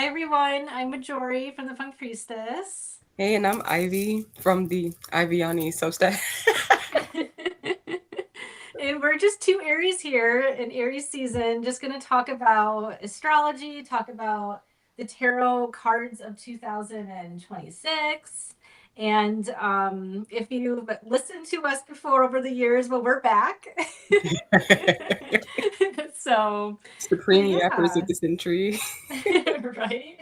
Hi everyone, I'm Majorie from the Punk Priestess. Hey, and I'm Ivy from the Ivyani Substack. And we're just two Aries here in Aries season, just going to talk about astrology, talk about the tarot cards of 2026. And if you've listened to us before over the years, well, we're back. So, Supreme Yappers of yeah, the Century. right?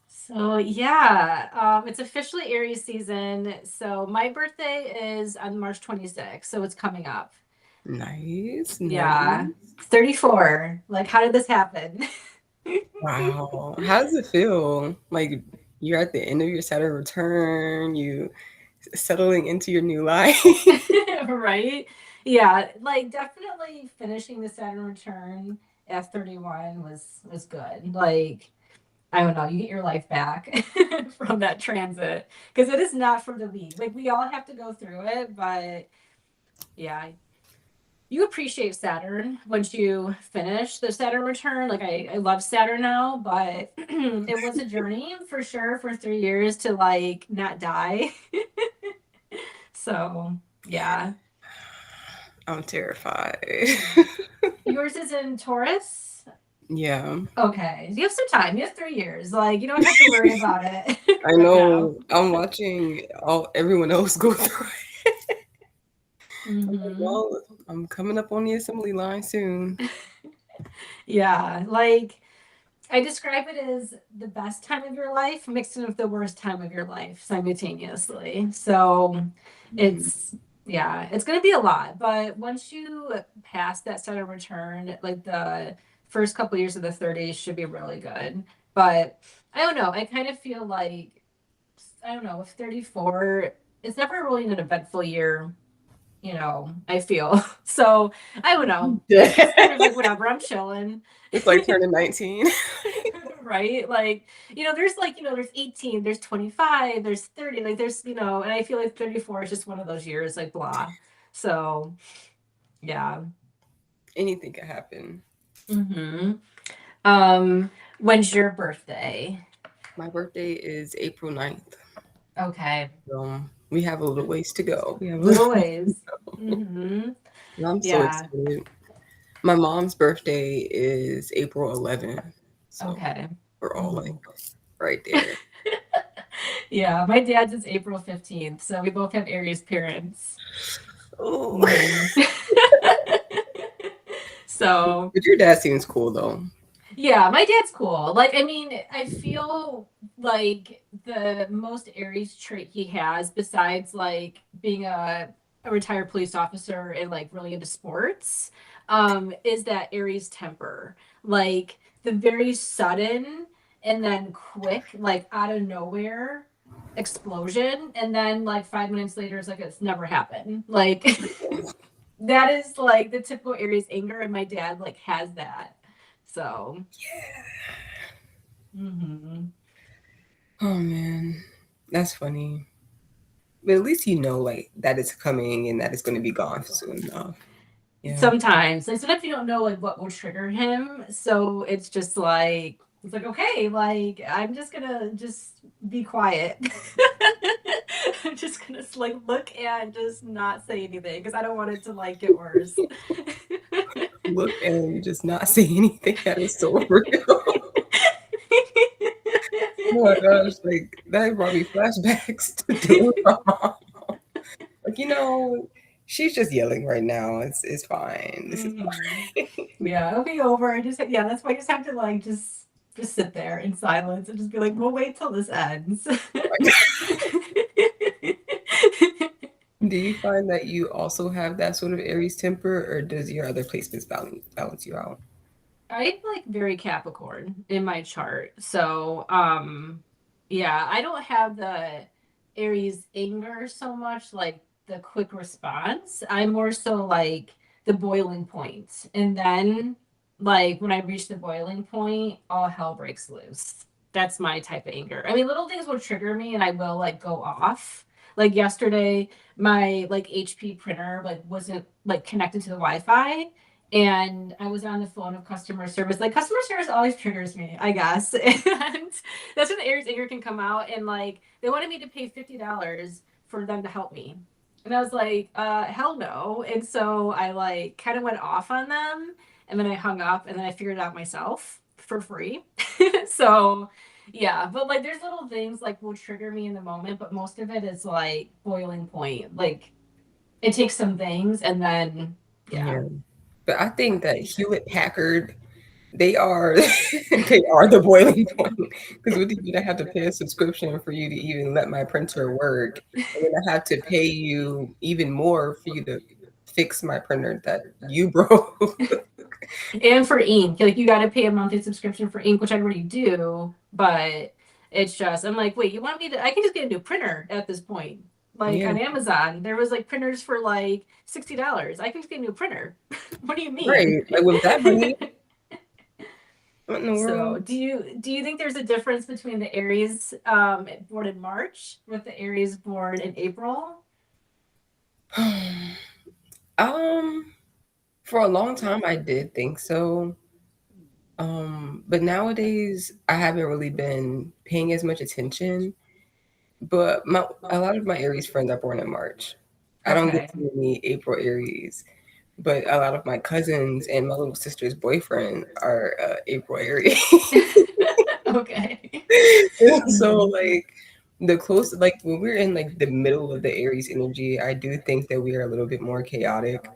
So yeah, it's officially Aries season. So my birthday is on March 26th, so it's coming up. Nice, Yeah, nice. 34. Like, how did this happen? Wow. How does it feel? Like you're at the end of your Saturn return, you settling into your new life. Right? Yeah, like definitely finishing the Saturn return at 31 was good. Like, I don't know, you get your life back from that transit because it is not for the weak. Like we all have to go through it, but yeah, you appreciate Saturn once you finish the Saturn return. Like I love Saturn now, but it was a journey for sure for 3 years to like not die. So yeah. I'm terrified. Yours is in Taurus. Yeah. Okay. You have some time. You have 3 years. Like you don't have to worry about it I right now. know I'm watching everyone else go through it. I'm like, Hmm. well, I'm coming up on the assembly line soon. Yeah. Like I describe it as the best time of your life mixed in with the worst time of your life simultaneously. So Hmm. it's, yeah, it's going to be a lot. But once you pass that set of return, like the first couple years of the 30s should be really good. But I don't know. I kind of feel like, I don't know, with 34, it's never really an eventful year, I feel. So I don't know. It's just kind of like whatever. I'm chilling. It's like turning 19. Right? Like, there's like, there's 18, there's 25, there's 30, like there's, and I feel like 34 is just one of those years, like blah. So, yeah. Anything could happen. Hmm. Um, when's your birthday? My birthday is April 9th. Okay. So we have a little ways to go. We have a little Little ways to ways. go. Hmm. And I'm so Yeah. excited. My mom's birthday is April 11th. So Okay. we're all like Hmm. right there. Yeah, my dad's is April 15th, so we both have Aries parents. Oh. Hmm. So, But your dad seems cool though. yeah, my dad's cool. Like, I mean, I feel like the most Aries trait he has, besides like being a retired police officer and like really into sports, is that Aries temper. Like the very sudden and then quick, like out of nowhere explosion, and then like 5 minutes later, it's like it's never happened. Like that is like the typical Aries anger, and my dad like has that. So. Hmm. Oh man. That's funny. But at least you know like that it's coming and that it's gonna be gone soon enough. Yeah. Sometimes, like sometimes you don't know like what will trigger him, so it's like okay, like I'm just gonna just be quiet. I'm just gonna like look and just not say anything because I don't want it to like get worse. Look and just not say anything. That is so real. Oh my gosh, like that brought me flashbacks to dealing with my mom. Like, she's just yelling right now. It's fine. This is Hmm. Yeah, it'll be over. Yeah, that's why I just have to like just sit there in silence and just be like, we'll wait till this ends. fine. Do you find that you also have that sort of Aries temper, or does your other placements balance you out? I'm like very Capricorn in my chart. So, yeah, I don't have the Aries anger so much, like the quick response. I'm more so like the boiling point. And then, like, when I reach the boiling point, all hell breaks loose. That's my type of anger. I mean, little things will trigger me and I will like go off. Like yesterday, my like HP printer like wasn't like connected to the Wi-Fi and I was on the phone with customer service. Like customer service always triggers me, I guess. And that's when the Aries anger can come out. And like they wanted me to pay $50 for them to help me. And I was like, hell no. And so I like kind of went off on them and then I hung up and then I figured it out myself for free. So yeah, but like there's little things like will trigger me in the moment, but most of it is like boiling point. Like it takes some things and then yeah. Yeah. But I think that Hewlett Packard, they are they are the boiling point. Because with you, I have to pay a subscription for you to even let my printer work, and then I have to pay you even more for you to fix my printer that you broke. And for ink, like you got to pay a monthly subscription for ink, which I already do, but it's just I'm like, wait, you want me to? I can just get a new printer at this point. Like Yeah, on Amazon, there was like printers for like $60. I can just get a new printer. What do you mean? right. Like with that money, what in the So, world? do you think there's a difference between the Aries born in March with the Aries born in April? Um, for a long time I did think so. But nowadays I haven't really been paying as much attention. But a lot of my Aries friends are born in March. I don't get Okay. too many April Aries, but a lot of my cousins and my little sister's boyfriend are April Aries. Okay. So Mhm. like the close, like when we're in like the middle of the Aries energy, I do think that we are a little bit more chaotic.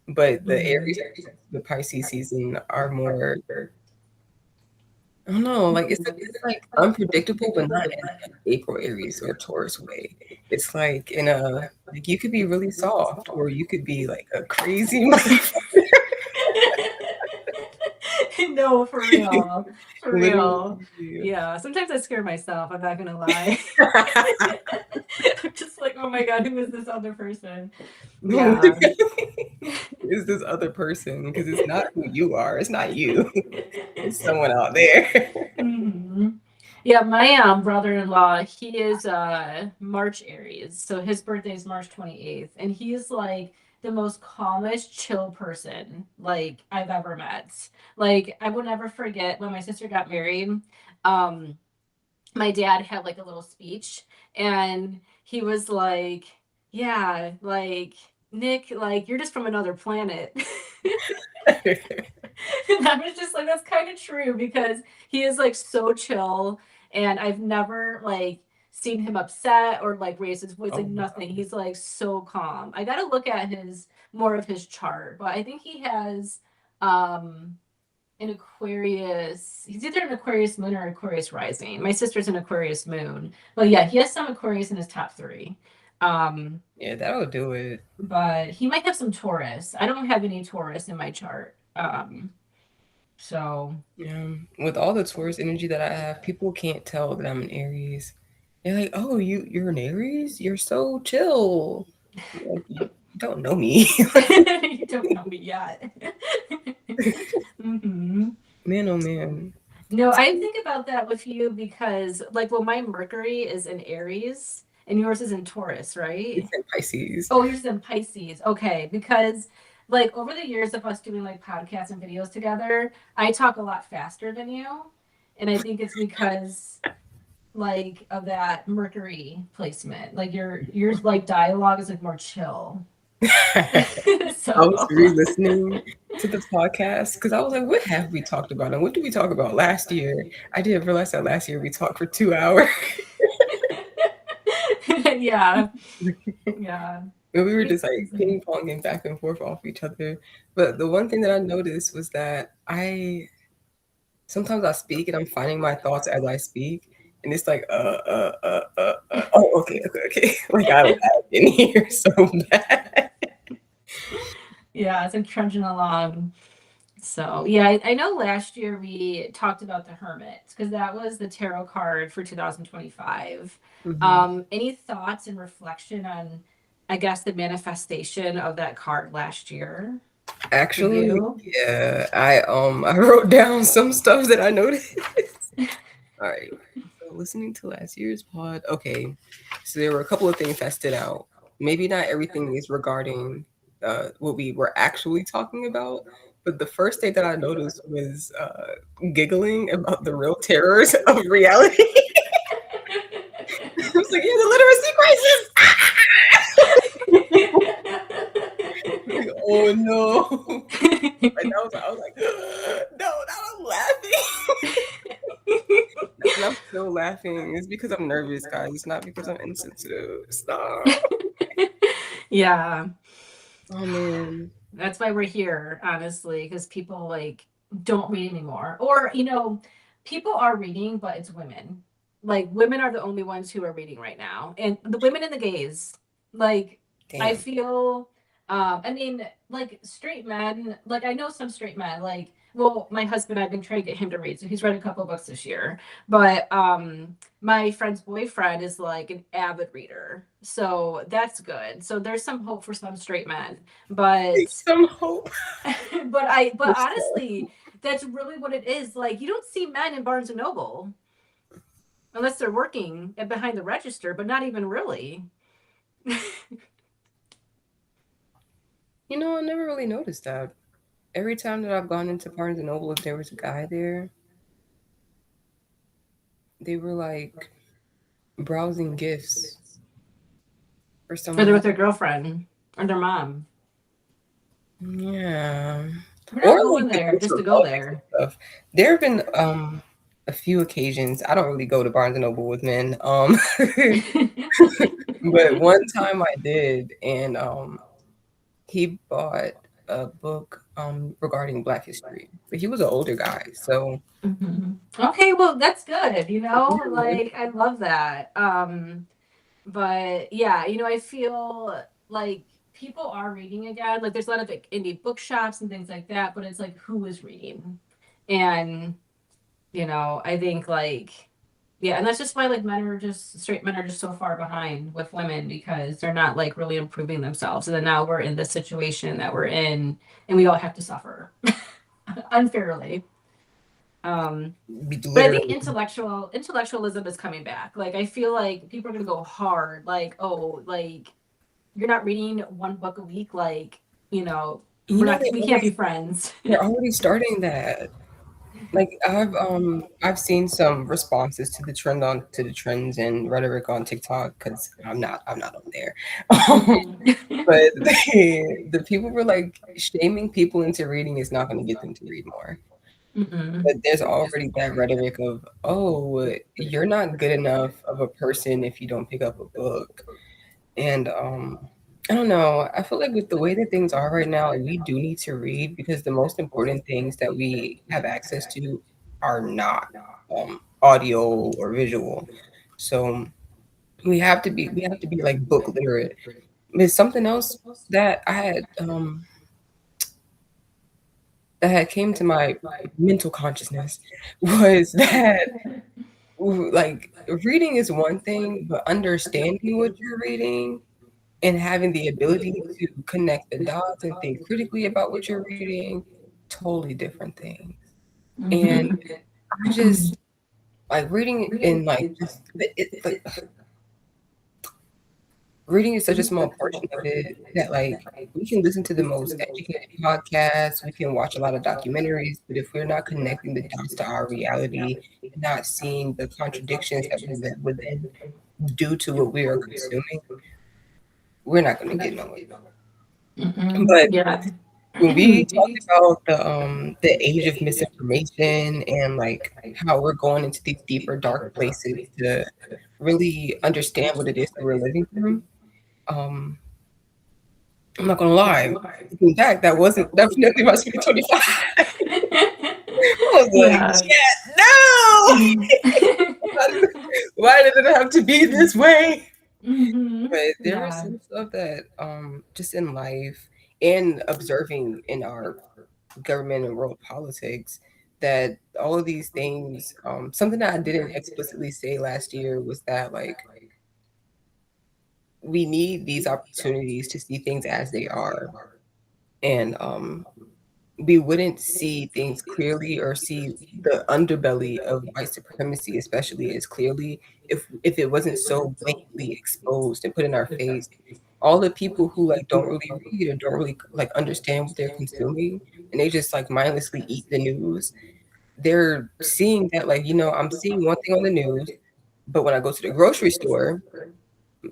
But the Aries, Mhm. the Pisces season are more. I don't know, like it's like unpredictable, but not in an April Aries or Taurus way. It's like in a like you could be really soft, or you could be like a crazy motherfucker. No, for real. For real. Literally. Yeah. Sometimes I scare myself. I'm not gonna lie. I'm just like, oh my God, who is this other person? Yeah. Is this other person? Because it's not who you are. It's not you. It's someone out there. Hmm. Yeah, my brother-in-law, he is March Aries. So his birthday is March 28th. And he's like the most calmest, chill person like I've ever met. Like I will never forget when my sister got married. Um, my dad had like a little speech and he was like, yeah, like Nick, like you're just from another planet. And I was just like, that's kind of true because he is like so chill and I've never like seen him upset or like raise his voice, Oh, like nothing. He's like so calm. I got to look at his more of his chart, but I think he has um an Aquarius. He's either an Aquarius moon or Aquarius rising. My sister's an Aquarius moon. But yeah, he has some Aquarius in his top three. Um, yeah, that'll do it. but he might have some Taurus. I don't have any Taurus in my chart. So Yeah. With all the Taurus energy that I have, people can't tell that I'm an Aries. They're like, "Oh, you're an Aries? You're so chill." Like, you don't know me. you don't know me yet. Hmm. Man, oh man. No, I think about that with you because, like, well, my Mercury is in Aries and yours is in Taurus, It's right? in Pisces. Oh, yours is in Pisces. Okay, because like over the years of us doing like podcasts and videos together, I talk a lot faster than you, and I think it's because like of that Mercury placement. Like your like dialogue is like more chill. I was So re-listening to the podcast because I was like, what have we talked about? And what did we talk about last year? I didn't realize that last year we talked for 2 hours. yeah, yeah. And we were just like ping ponging back and forth off each other. But the one thing that I noticed was that I sometimes I speak and I'm finding my thoughts as I speak. And it's like, oh, okay, okay, okay. Like I lagged in here so bad. Yeah, it's like trudging along. So yeah, I know last year we talked about the Hermit because that was the tarot card for 2025. Mhm. Any thoughts and reflection on, I guess, the manifestation of that card last year for Actually, you? yeah, I wrote down some stuff that I noticed. All right. So listening to last year's pod, okay. So there were a couple of things that stood out. Maybe not everything is regarding. what we were actually talking about. But the first thing that I noticed was giggling about the real terrors of reality. I was like, yeah, the literacy crisis. Like, oh no. Like, I was like, no, now I'm laughing. And I'm still laughing. It's because I'm nervous, guys. It's not because I'm insensitive. Stop. Yeah. Oh man. That's why we're here, honestly, because people like don't read anymore. Or, people are reading, but it's women. Like women are the only ones who are reading right now. And the women and the gays. Like I Damn. feel I mean, like straight men, like I know some straight men, like well, my husband, I've been trying to get him to read, so he's read a couple of books this year. But my friend's boyfriend is like an avid reader. So that's good. So there's some hope for some straight men. But Some hope. but honestly, that's really what it is. Like you don't see men in Barnes and Noble unless they're working behind the register, but not even really. You know, I never really noticed that. Every time that I've gone into Barnes and Noble, if there was a guy there, they were like browsing gifts for Or someone they're with else. their girlfriend or their mom. Yeah. We're Or not like going the there gifts just for to go politics and there. stuff. There have been a few occasions. I don't really go to Barnes and Noble with men. But one time I did, and he bought a book regarding Black history. But he was an older guy, so Mhm. Okay, well that's good, yeah, like I love that. But yeah, I feel like people are reading again. Like there's a lot of like indie bookshops and things like that, but it's like who is reading? And I think like yeah, and that's just why like straight men are just so far behind with women because they're not like really improving themselves. And then now we're in this situation that we're in and we all have to suffer unfairly. Um but I think literally. intellectualism is coming back. Like I feel like people are gonna go hard, like, oh, like you're not reading one book a week, like, You know, we can't be friends. they're already starting that. Like I've seen some responses to the trends and rhetoric on TikTok because I'm not on there. Mhm. But the people were like shaming people into reading is not going to get them to read more. Mhm. But there's already that rhetoric of, oh, you're not good enough of a person if you don't pick up a book. And I don't know. I feel like with the way that things are right now, we do need to read because the most important things that we have access to are not audio or visual. So we have to be like book literate. There's something else that I had came to my mental consciousness was that like reading is one thing, but understanding what you're reading and having the ability to connect the dots and think critically about what you're reading, totally different things. And Mhm. I just like reading in like just like reading is such a small portion of it that like we can listen to the most educated podcasts, we can watch a lot of documentaries, but if we're not connecting the dots to our reality and not seeing the contradictions that we live within due to what we are consuming, we're not going to get nowhere. Mhm. But Yeah. when we talk about the age of misinformation and like how we're going into these deeper dark places to really understand what it is that we're living through, um, I'm not gonna lie. Looking back, that wasn't definitely my 2025. I was like, Yeah. yeah, no! Why did it have to be this way? Mhm. But there is Yeah. some stuff that just in life and observing in our government and world politics that all of these things something that I didn't explicitly say last year was that like we need these opportunities to see things as they are and we wouldn't see things clearly or see the underbelly of white supremacy especially as clearly if it wasn't so blatantly exposed and put in our face all the people who like don't really read or don't really like understand what they're consuming, and they just like mindlessly eat the news, they're seeing that like, I'm seeing one thing on the news, but when I go to the grocery store,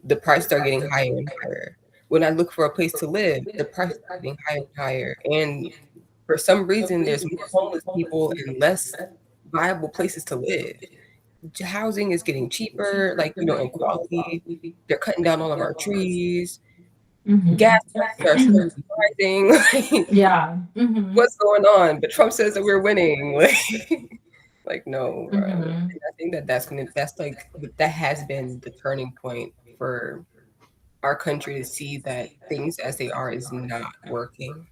the prices are getting higher and higher. When I look for a place to live, the prices are getting higher and higher. And for some reason, there's more homeless people and less viable places to live. Housing is getting cheaper, like, in quality. They're cutting down all of our trees. Gas Mm-hmm. prices are steadily rising. Like, Yeah. Mm-hmm. what's going on? But Trump says that we're winning. Like no, bro. Mm-hmm. And I think that that's like that has been the turning point for our country to see that things as they are is not working.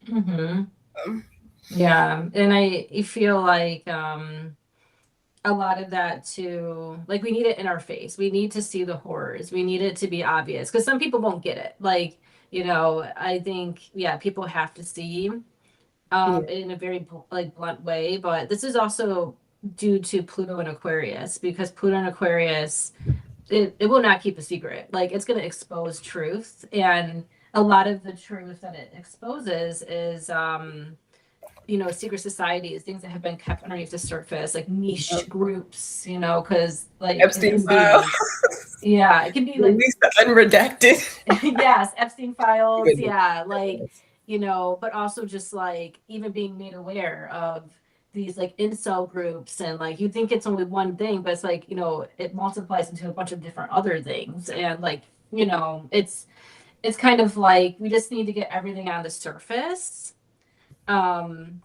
Mm-hmm. Um, Yeah. And I feel like a lot of that too, like we need it in our face. We need to see the horrors. We need it to be obvious because some people won't get it. Like, I think, yeah, people have to see yeah, in a very like blunt way, but this is also due to Pluto and Aquarius because Pluto and Aquarius it will not keep a secret. Like it's going to expose truth, and a lot of the truth that it exposes is secret societies, things that have been kept underneath the surface, like niche groups, because like it Epstein can file, be, yeah, it can be like, release the unredacted. yes, Epstein files, Goodness. yeah, like, but also just like even being made aware of these like incel groups and like you think it's only one thing, but it's like, it multiplies into a bunch of different other things. And like, it's kind of like we just need to get everything on the surface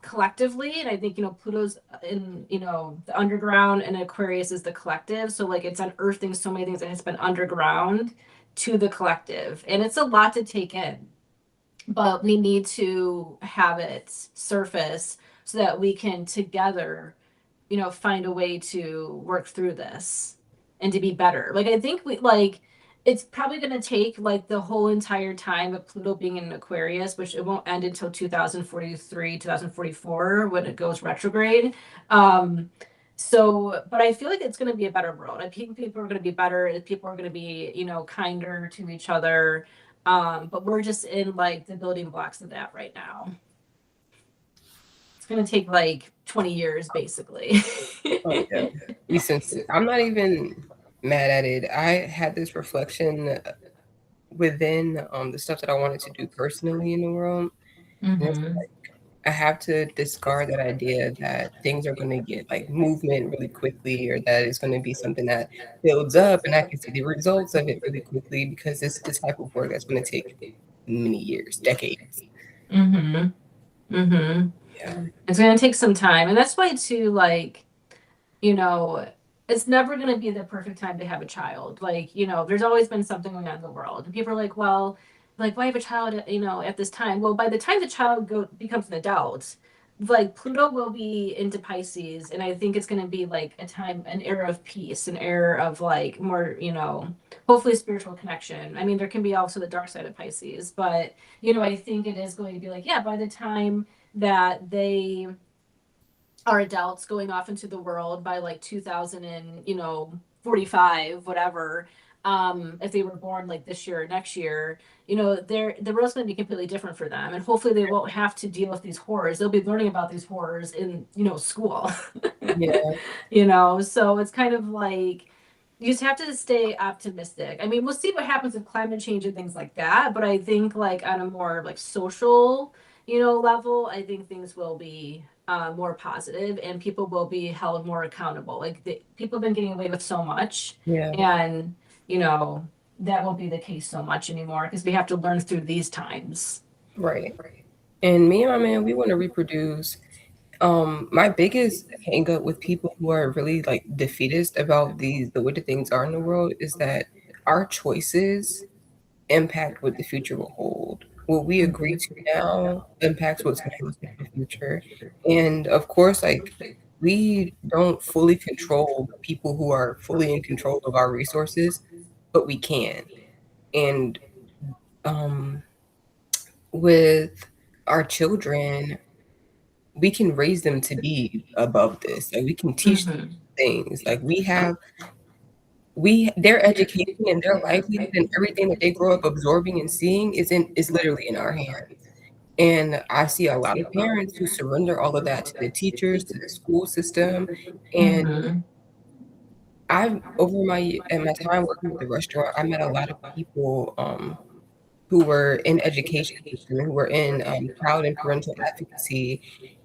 collectively. And I think Pluto's in the underground and Aquarius is the collective, so like it's unearthing so many things that has been underground to the collective, and it's a lot to take in, but we need to have it surface so that we can together find a way to work through this and to be better. Like I think we like it's probably going to take like the whole entire time of Pluto being in Aquarius, which it won't end until 2043, 2044 when it goes retrograde. Um but I feel like it's going to be a better world. I think people are going to be better. People are going to be, kinder to each other. But we're just in like the building blocks of that right now. It's going to take like 20 years basically. Oh yeah. Listen, I'm not even mad at it. I had this reflection within the stuff that I wanted to do personally in the world. And it's Mm-hmm. like I have to discard that idea that things are going to get like movement really quickly, or that it's going to be something that builds up and I can see the results of it really quickly, because it's the type of work that's going to take many years, decades. Mm-hmm. Mm-hmm. Yeah. It's going to take some time. And that's why, too, like, you know, it's never going to be the perfect time to have a child. Like, there's always been something going on in the world. And people are like, well, like, why have a child, at this time? Well, by the time the child becomes an adult, like, Pluto will be into Pisces. And I think it's going to be like an era of peace, an era of like more, hopefully spiritual connection. I mean, there can be also the dark side of Pisces, but, I think it is going to be like, yeah, by the time that they are adults going off into the world by like 2000 and 45 whatever, if they were born like this year or next year, the world's going to be completely different for them, and hopefully they won't have to deal with these horrors. They'll be learning about these horrors in school. Yeah. So it's kind of like you just have to stay optimistic. I mean, we'll see what happens with climate change and things like that, but I think like on a more like social level, I think things will be more positive and people will be held more accountable. Like people have been getting away with so much, Yeah. and you know that won't be the case so much anymore because we have to learn through these times. Right. And me and my man, we want to reproduce. My biggest hang up with people who are really like defeatist about the way that things are in the world is that our choices impact what the future will hold. What we agree to now impacts what's going to happen in the future. And of course, like we don't fully control the people who are fully in control of our resources, but we can. And um, with our children, we can raise them to be above this. Like we can teach them Mm-hmm. things. Like we have their education and their livelihood and everything that they grow up absorbing and seeing is literally in our hands. And I see a lot of parents who surrender all of that to the teachers, to the school system, and Mhm. I've over my at my time working at the restaurant, I met a lot of people, who were in education system, who were in, child and parental advocacy,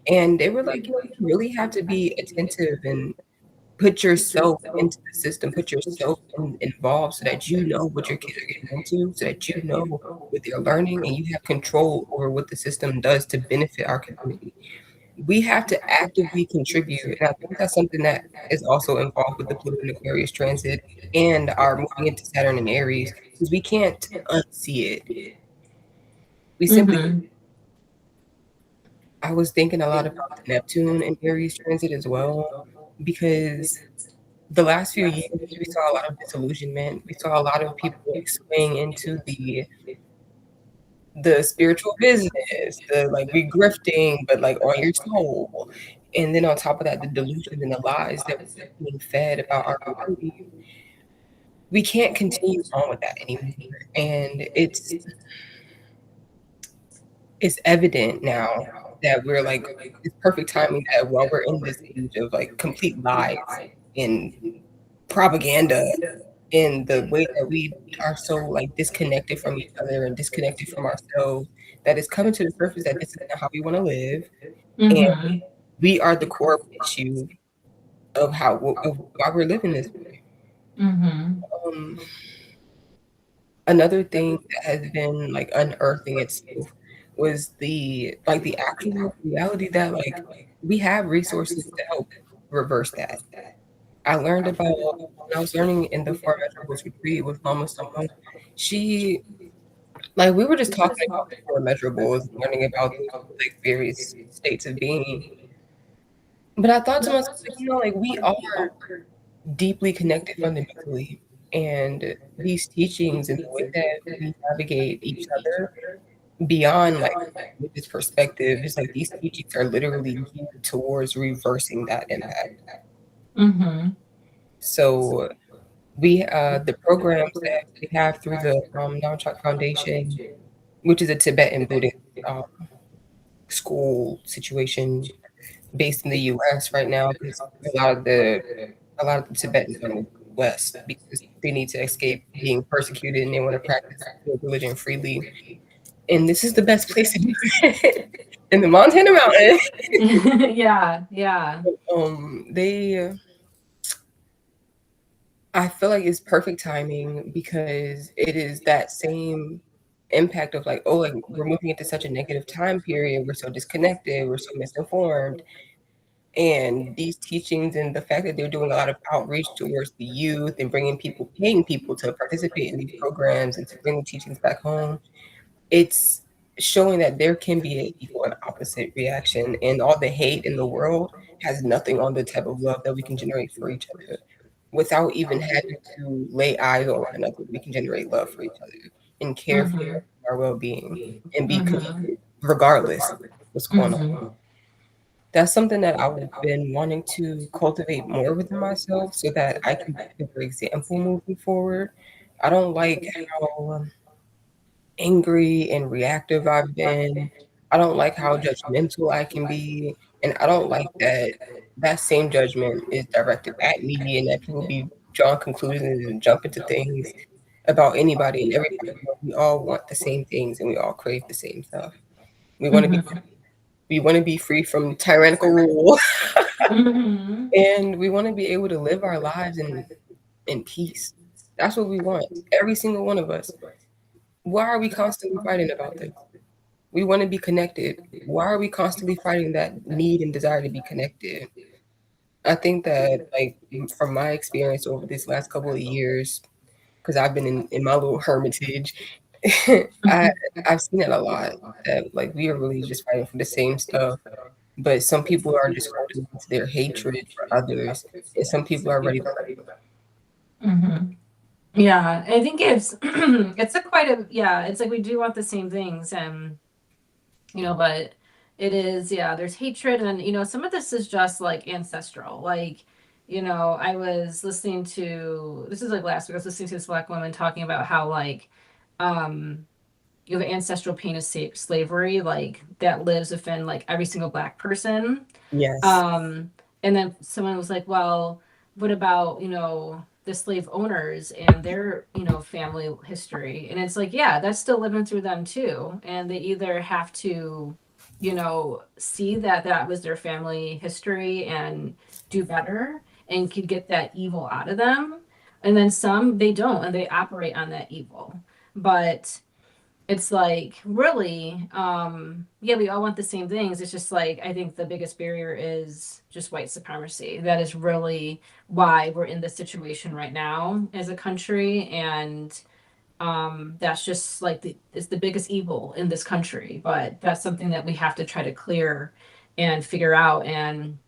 and they were like, "You really have to be attentive and put yourself into the system, put yourself involved so that you know what your kids are getting into, so that you know what they're learning, and you have control over what the system does to benefit our community." We have to actively contribute, and I think that's something that is also involved with the Pluto and Aquarius transit and our moving into Saturn and Aries, because we can't unsee it. We simply Mhm. I was thinking a lot about the Neptune and Aries transit as well, because the last few years, we saw a lot of disillusionment. We saw a lot of people like swaying into the spiritual business, the like regrifting, but like on your soul. And then on top of that, the delusions and the lies that we're being fed about our reality. We can't continue on with that anymore. And it's evident now that we're like it's perfect timing that while we're in this age of like complete lies and propaganda and the way that we are so like disconnected from each other and disconnected from ourselves, that it's coming to the surface that this isn't how we want to live, and Mhm. we are the core issue of of why we're living this way. Mhm. Um, Another thing that has been like unearthing itself was the actual reality that like we have resources to help reverse that. I learned about when I was learning in the Four Measurables retreat with Mama Someone. She like we were just talking about the four measurables, learning about those like various states of being. But I thought to myself, like, like we are deeply connected fundamentally, and these teachings and the way that we navigate each other beyond like this perspective is like these teachings are literally geared towards reversing that impact. Mhm. So the programs that we have through the Namchak Foundation, which is a Tibetan Buddhist um, school situation based in the U.S. right now, because a lot of the Tibetans want to go west because they need to escape being persecuted and they want to practice their religion freely. And this is the best place to do it in the Montana mountain. Yeah, yeah. They I feel like it's perfect timing because it is that same impact of like, oh, like we're moving into such a negative time period. We're so disconnected. We're so misinformed. And these teachings and the fact that they're doing a lot of outreach towards the youth and paying people to participate in these programs and to bring the teachings back home, it's showing that there can be an equal and opposite reaction. And all the hate in the world has nothing on the type of love that we can generate for each other without even having to lay eyes on one another. We can generate love for each other and care for Mhm. our well-being and be Mhm. connected regardless of what's going on. Mhm. That's something that I've been wanting to cultivate more within myself so that I can be a better example moving forward. I don't like how angry and reactive I've been. I don't like how judgmental I can be. And I don't like that that same judgment is directed at me and that people be drawing conclusions and jump into things about anybody and everybody. We all want the same things and we all crave the same stuff. We want to be Mhm. we want to be free from tyrannical rule Mhm. and we want to be able to live our lives in peace. That's what we want. Every single one of us. Why are we constantly fighting about this? We want to be connected. Why are we constantly fighting that need and desire to be connected? I think that, like, from my experience over these last couple of years, because I've been in my little hermitage, I I've seen it a lot that like we are really just fighting for the same stuff. But some people are just holding on to their hatred for others, and some people are ready to let Mhm. Yeah, I think it's it's a quite a yeah, it's like we do want the same things and but it is yeah, there's hatred and some of this is just like ancestral. Like I was listening to, this is like last week, I was listening to this Black woman talking about how, like, um, you have ancestral pain of slavery, like, that lives within, like, every single Black person. Yes. Um, and then someone was like, well, what about, the slave owners and their, family history? And it's like, yeah, that's still living through them too. And they either have to, see that that was their family history and do better and could get that evil out of them. And then some, they don't, and they operate on that evil. But it's like really yeah, we all want the same things. It's just like I think the biggest barrier is just white supremacy. That is really why we're in this situation right now as a country. And that's just like it's the biggest evil in this country, but that's something that we have to try to clear and figure out. And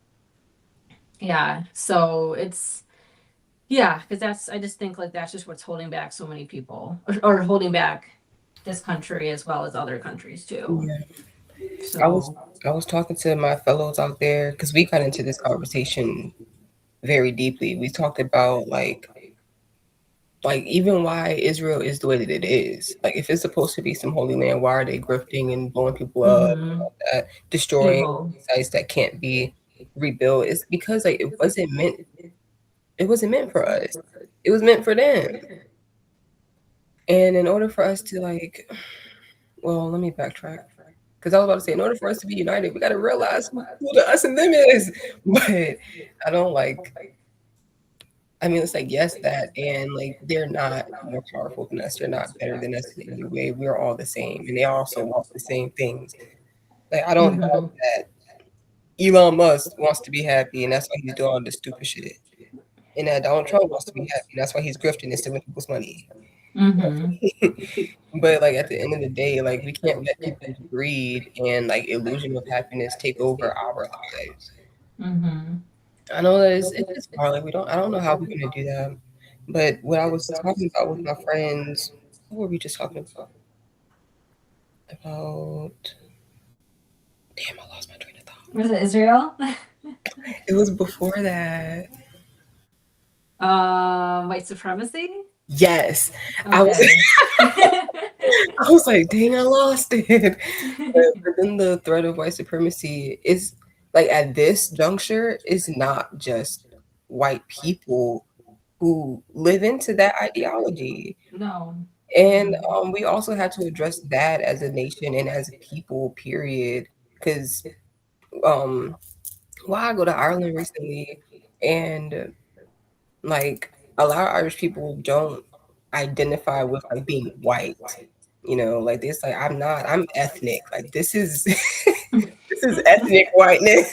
yeah, so it's yeah, because that's I just think like that's just what's holding back so many people, or holding back this country as well as other countries too. Yeah. I was So, I was talking to my fellows out there because we got into this conversation very deeply. We talked about like even why Israel is the way that it is. Like if it's supposed to be some holy land, why are they grifting and blowing people up, mm-hmm. destroying Evil. sites that can't be rebuilt? It's because like it wasn't meant for us. It was meant for them. And in order for us to well, let me backtrack. Because I was about to say, in order for us to be united, we got to realize who the us and them is. But I don't I mean, it's like, yes, that, and like, they're not more powerful than us. They're not better than us in any way. We're all the same. And they also want the same things. Like, I don't doubt Mm-hmm. that Elon Musk wants to be happy, and that's why he's doing all this stupid shit. And that Donald Trump wants to be happy, and that's why he's grifting and stealing people's money. Mm-hmm. But like at the end of the day, like we can't let people's greed and like illusion of happiness take over our lives. Mm-hmm. I know that it's hard. Like I don't know how we're gonna do that. But what I was talking about with my friends, what were we just talking about? About damn, I lost my train of thought. Was it Israel? It was before that. White supremacy. Yes, I was. Okay. I was like, dang, I lost it. But then the threat of white supremacy is like at this juncture is not just white people who live into that ideology. No. And Mm-mm. we also had to address that as a nation and as a people, period. Because um, well, I go to Ireland recently, and like a lot of Irish people don't identify with like being white. Like this, like I'm ethnic. Like this is this is ethnic whiteness.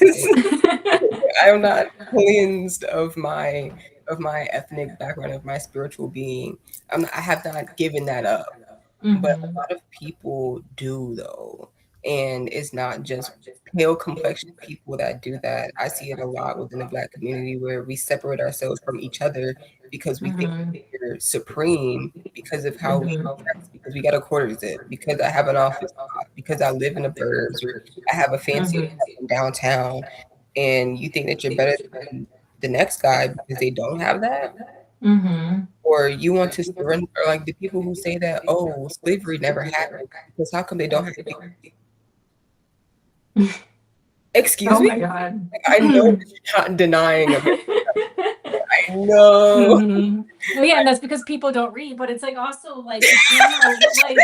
I'm not cleansed of my ethnic background, of my spiritual being. I have not given that up. But a Mm-hmm. lot of people do though. And it's not just pale complexion people that do that. I see it a lot within the Black community where we separate ourselves from each other because we think Mm-hmm. we're supreme because of how we Mm-hmm. dress, because we got a quarter zip, because I have an office job, because I live in the burbs, or I have a fancy Mm-hmm. apartment downtown, and you think that you're better than the next guy because they don't have that, Mm-hmm. or you want to surrender, or like the people who say that, oh, slavery never happened, because how come they don't have to be? Excuse Oh me? my God. Like, I know that you're not denying America. I know. Mm-hmm. Well, yeah, and that's because people don't read, but it's like also like the camera, like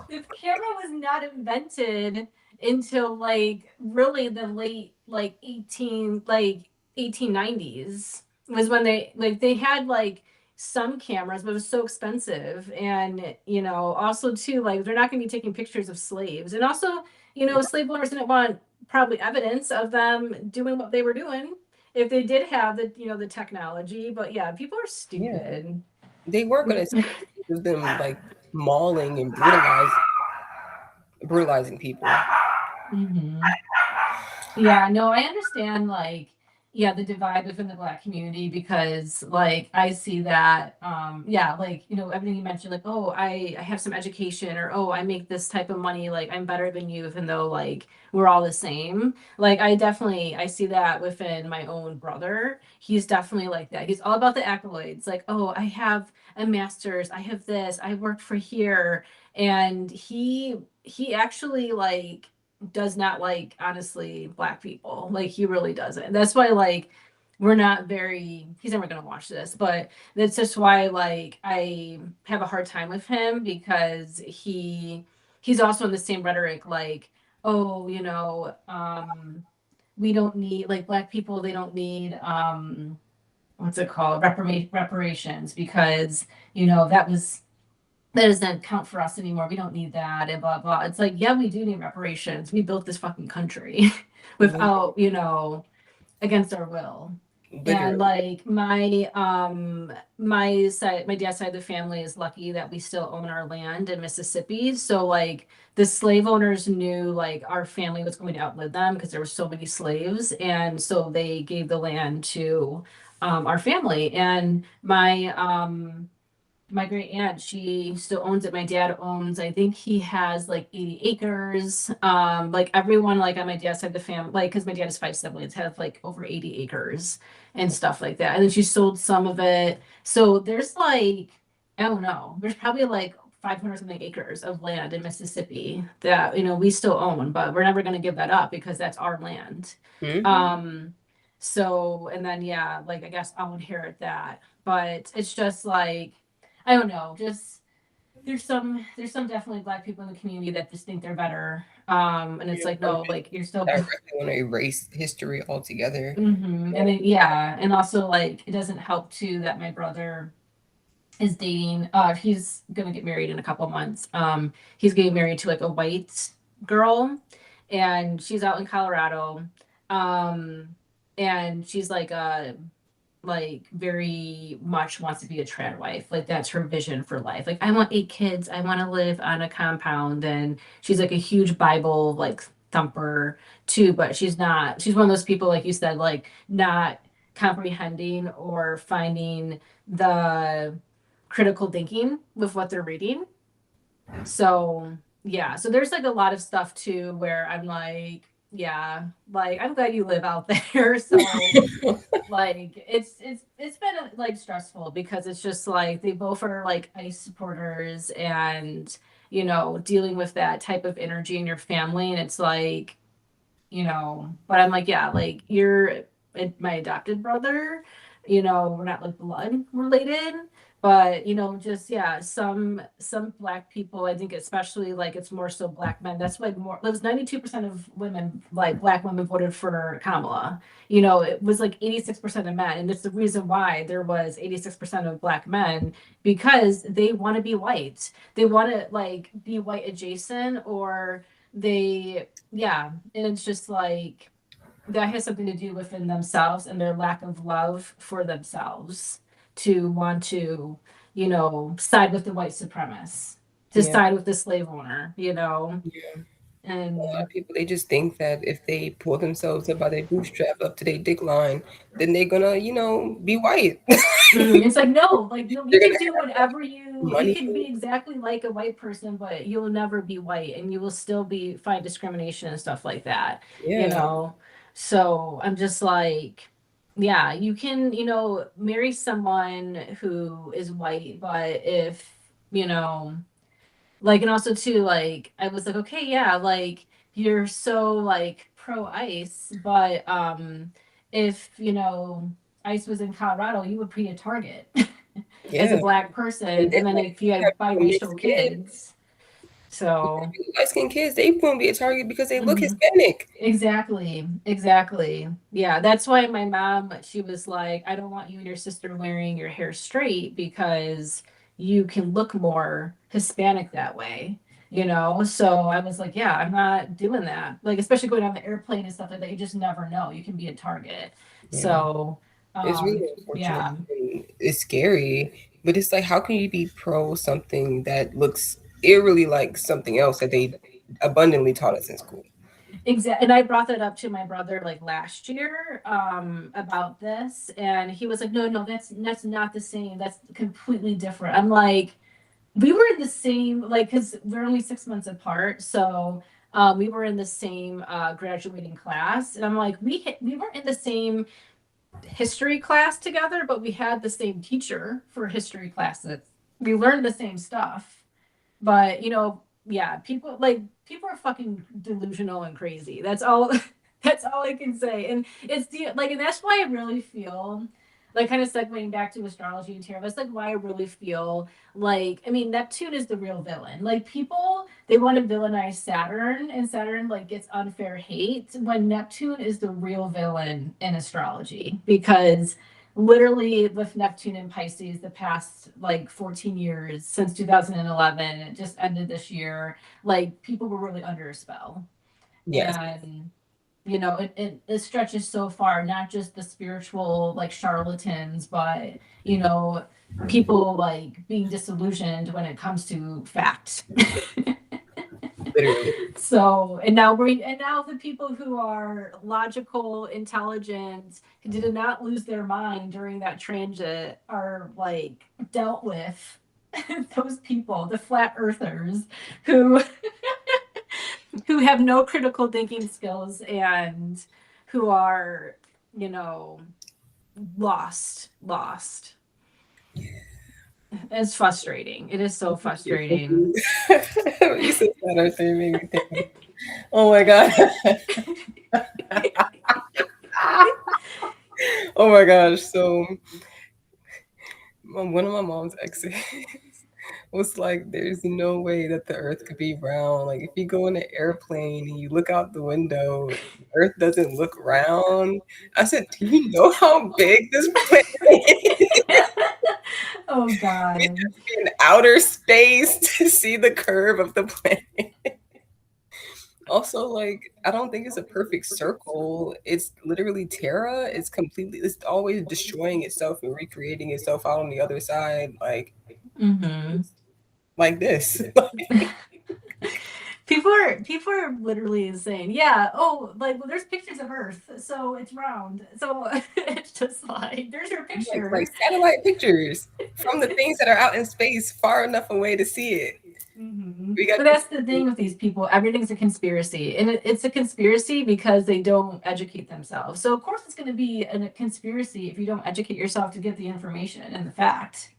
the camera was not invented until like really the late like 1890s was when they had like some cameras, but it was so expensive. And also too, like they're not going to be taking pictures of slaves. And also, slave owners didn't want probably evidence of them doing what they were doing if they did have the technology. But yeah, people are Yeah, stupid. they weren't gonna see pictures of them like mauling and brutalizing people. Mm-hmm. Yeah, no, I understand. Like, yeah, the divide within the Black community, because like I see that yeah, like, you know, everything you mentioned, like, oh, I have some education, or oh, I make this type of money, like I'm better than you, even though like we're all the same. Like I see that within my own brother. He's definitely like that. He's all about the accolades, like, oh, I have a master's, I have this, I worked for here. And he actually like does not like, honestly, Black people. Like he really doesn't. That's why like we're not very, he's never gonna watch this, but that's just why like I have a hard time with him, because he's also in the same rhetoric, like, oh, you know, we don't need, like, Black people, they don't need what's it called, reparations, because you know that doesn't count for us anymore. We don't need that, and blah blah. It's like, yeah, we do need reparations. We built this fucking country without, you know, against our will. And Literally. like my dad's side of the family is lucky that we still own our land in Mississippi. So like the slave owners knew like our family was going to outlive them, because there were so many slaves, and so they gave the land to our family. And my great aunt, she still owns it. My dad owns, I think he has like 80 acres. Like everyone, like on my dad's side of the family, like, because my dad has five siblings, have like over 80 acres and stuff like that. And then she sold some of it. So there's like, I don't know, there's probably like 500 something acres of land in Mississippi that, you know, we still own, but we're never going to give that up, because that's our land. Hmm. Um, so, and then, yeah, like I guess I'll inherit that. But it's just like, I don't know, just there's some definitely Black people in the community that just think they're better. And it's You know, like, some no, just like you're still directly want to erase history altogether. And then yeah, and also like it doesn't help too that my brother is dating, he's gonna get married in a couple months. He's getting married to like a white girl, and she's out in Colorado. Um and she's like very much wants to be a trad wife. Like that's her vision for life. Like, I want 8 kids. I want to live on a compound. And she's like a huge Bible like thumper too, but she's not. She's one of those people, like you said, like not comprehending or finding the critical thinking with what they're reading. So yeah, so there's like a lot of stuff too where I'm like, yeah, like I'm glad you live out there. So like it's been like stressful, because it's just like they both are like ice supporters, and you know, dealing with that type of energy in your family. And it's like, you know, but I'm like, yeah, like you're my adopted brother, you know, we're not like blood related, but you know, just yeah, some Black people, I think especially like it's more so Black men. That's like more, it was 92% of women, like Black women, voted for Kamala. You know, it was like 86% of men, and it's the reason why there was 86% of Black men, because they want to be white. They want to like be white adjacent, or they, yeah, and it's just like that has something to do within themselves and their lack of love for themselves, to want to, you know, side with the white supremacist, to Yeah. side with the slave owner, you know. Yeah. A lot And of people, they just think that if they pull themselves up by their bootstrap up to their dick line, then they're gonna, be white. it's like, no, like no, you They're can gonna do whatever you money. can be exactly like a white person, but you'll never be white, and you will still be find discrimination and stuff like that, you Yeah. know. So I'm just like, yeah, you can, you know, marry someone who is white, but if, you know, like, and also too, like, I was like, okay, yeah, like you're so like pro ice, but if, you know, ice was in Colorado, you would be a target as a Yeah. Black And person. then And then like if if you you have had mixed biracial kids, kids. So light skinned kids, they won't be a target because they look mhm. Hispanic. Exactly, exactly. Yeah, that's why my mom, she was like, I don't want you and your sister wearing your hair straight, because you can look more Hispanic that way, you know? So I was like, yeah, I'm not doing that. Like, especially going on the airplane and stuff like that, you just never know. You can be a target. Yeah. So, It's really unfortunate yeah. and it's scary. But it's like, how can you be pro something that looks eerily like something else that they abundantly taught us in school? Exactly. And I brought that up to my brother like last year about this, and he was like, "No, no, that's not the same. That's completely different." I'm like, we were in the same like because we're only 6 months apart, so we were in the same graduating class, and I'm like, we weren't in the same history class together, but we had the same teacher for history classes. We learned the same stuff, but yeah, people are fucking delusional and crazy. That's all. That's all I can say. And it's and that's why I really feel like kind of segueing back to astrology and tarot. That's like why I really feel like I mean Neptune is the real villain. Like people they want to villainize Saturn, and Saturn like gets unfair hate when Neptune is the real villain in astrology because literally with Neptune and Pisces the past like 14 years since 2011, it just ended this year, like people were really under a spell. Yes, And it stretches so far, not just the spiritual like charlatans, but you know, people like being disillusioned when it comes to facts. literally. So, and now the people who are logical, intelligent, who did not lose their mind during that transit are like dealt with. Those people, the flat earthers, who who have no critical thinking skills and who are, you know, lost. It's frustrating. It is so frustrating. You said that our thing made me think. Oh my god. Oh my gosh. So one of my mom's exes was like, "There's no way that the Earth could be round. Like if you go in an airplane and you look out the window, the Earth doesn't look round." I said, "Do you know how big this planet is? Oh God. In outer space to see the curve of the planet?" Also, like, I don't think it's a perfect circle. It's literally Terra. It's always destroying itself and recreating itself out on the other side, Mm-hmm. like this. People are literally saying, yeah, oh, like well, there's pictures of Earth, so it's round. So it's just like there's your Like picture. satellite pictures from the things that are out in space far enough away to see it. Mm-hmm. We got But that's the thing with these people. Everything's a conspiracy, and it's a conspiracy because they don't educate themselves. So of course it's going to be a conspiracy if you don't educate yourself to get the information and the fact.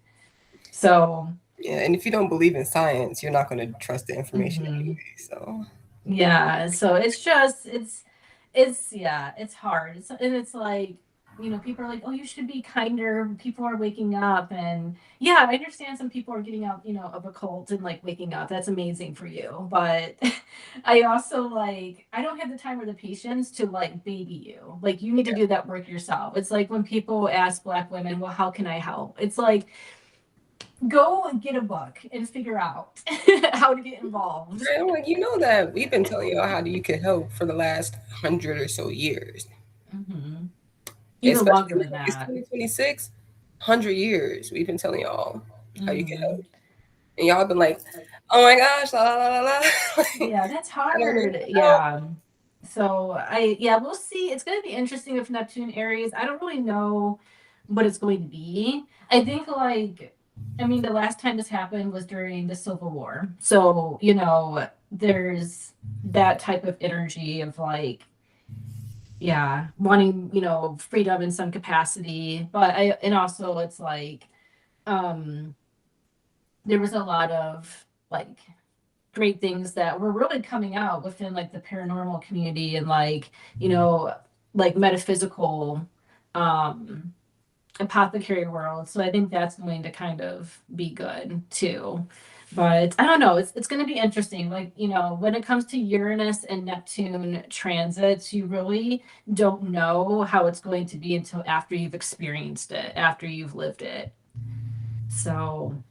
So yeah, and if you don't believe in science, you're not going to trust the information mhm. anyway. So Yeah, so it's just it's yeah, it's hard. And it's like, people are like, "Oh, you should be kinder. People are waking up." And yeah, I understand some people are getting out, of a cult and like waking up. That's amazing for you. But I also like I don't have the time or the patience to like baby you. Like you need to do that work yourself. It's like when people ask black women, "Well, how can I help?" It's like go and get a book and figure out how to get involved. and like you know that we've been telling y'all how you can help for the last 100 or so years, Hmm. Even longer especially than it's that. 2026, 100 years. We've been telling y'all how you can help, Hmm. and y'all been like, "Oh my gosh, la la la la la." Like, Yeah, that's I don't know hard. how. Yeah. So yeah, we'll see. It's going to be interesting with Neptune Aries. I don't really know what it's going to be. I think like, I mean, the last time this happened was during the Civil War. So, there's that type of energy of like, yeah, wanting, freedom in some capacity. And also it's like, um, there was a lot of like great things that were really coming out within like the paranormal community and like like metaphysical um apothecary world, so I think that's going to kind of be good too. But I don't know, it's going to be interesting, like when it comes to Uranus and Neptune transits, you really don't know how it's going to be until after you've experienced it, after you've lived it. So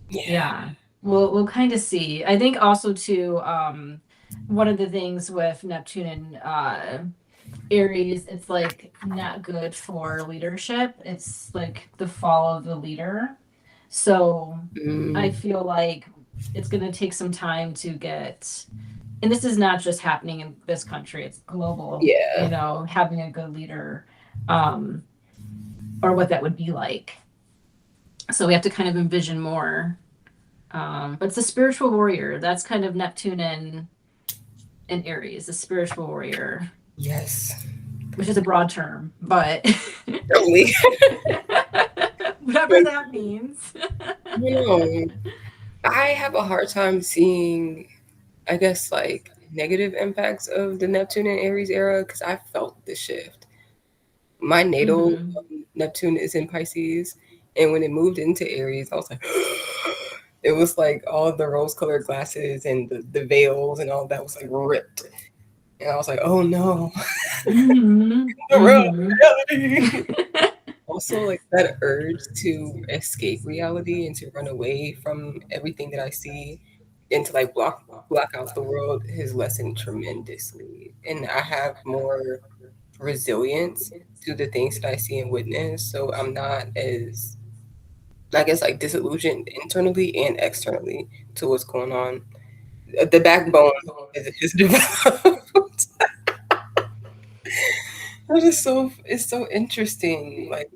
Yeah. yeah, we'll kind of see. I think also too, one of the things with Neptune and Aries, it's like not good for leadership. It's like the fall of the leader. So I Mm, feel like it's gonna take some time to get and this is not just happening in this country, it's global, you Yeah. know, having a good leader, um, or what that would be like. So we have to kind of envision more. But it's a spiritual warrior. That's kind of Neptune and Aries, a spiritual warrior, Yes. which is a broad term, but Totally. whatever Like, that means. you know, I have a hard time seeing, I guess, like negative impacts of the Neptune and Aries era because I felt the shift. My natal Mm-hmm. Neptune is in Pisces, and when it moved into Aries, I was like, it was like all the rose-colored glasses and the veils and all that was like ripped, and I was like, oh no, Mm-hmm. the Mm-hmm. reality. Also, like that urge to escape reality and to run away from everything that I see and to like block out the world has lessened tremendously. And I have more resilience to the things that I see and witness. So I'm not as, I guess, like disillusioned internally and externally to what's going on. The backbone is developed. It's so interesting. Like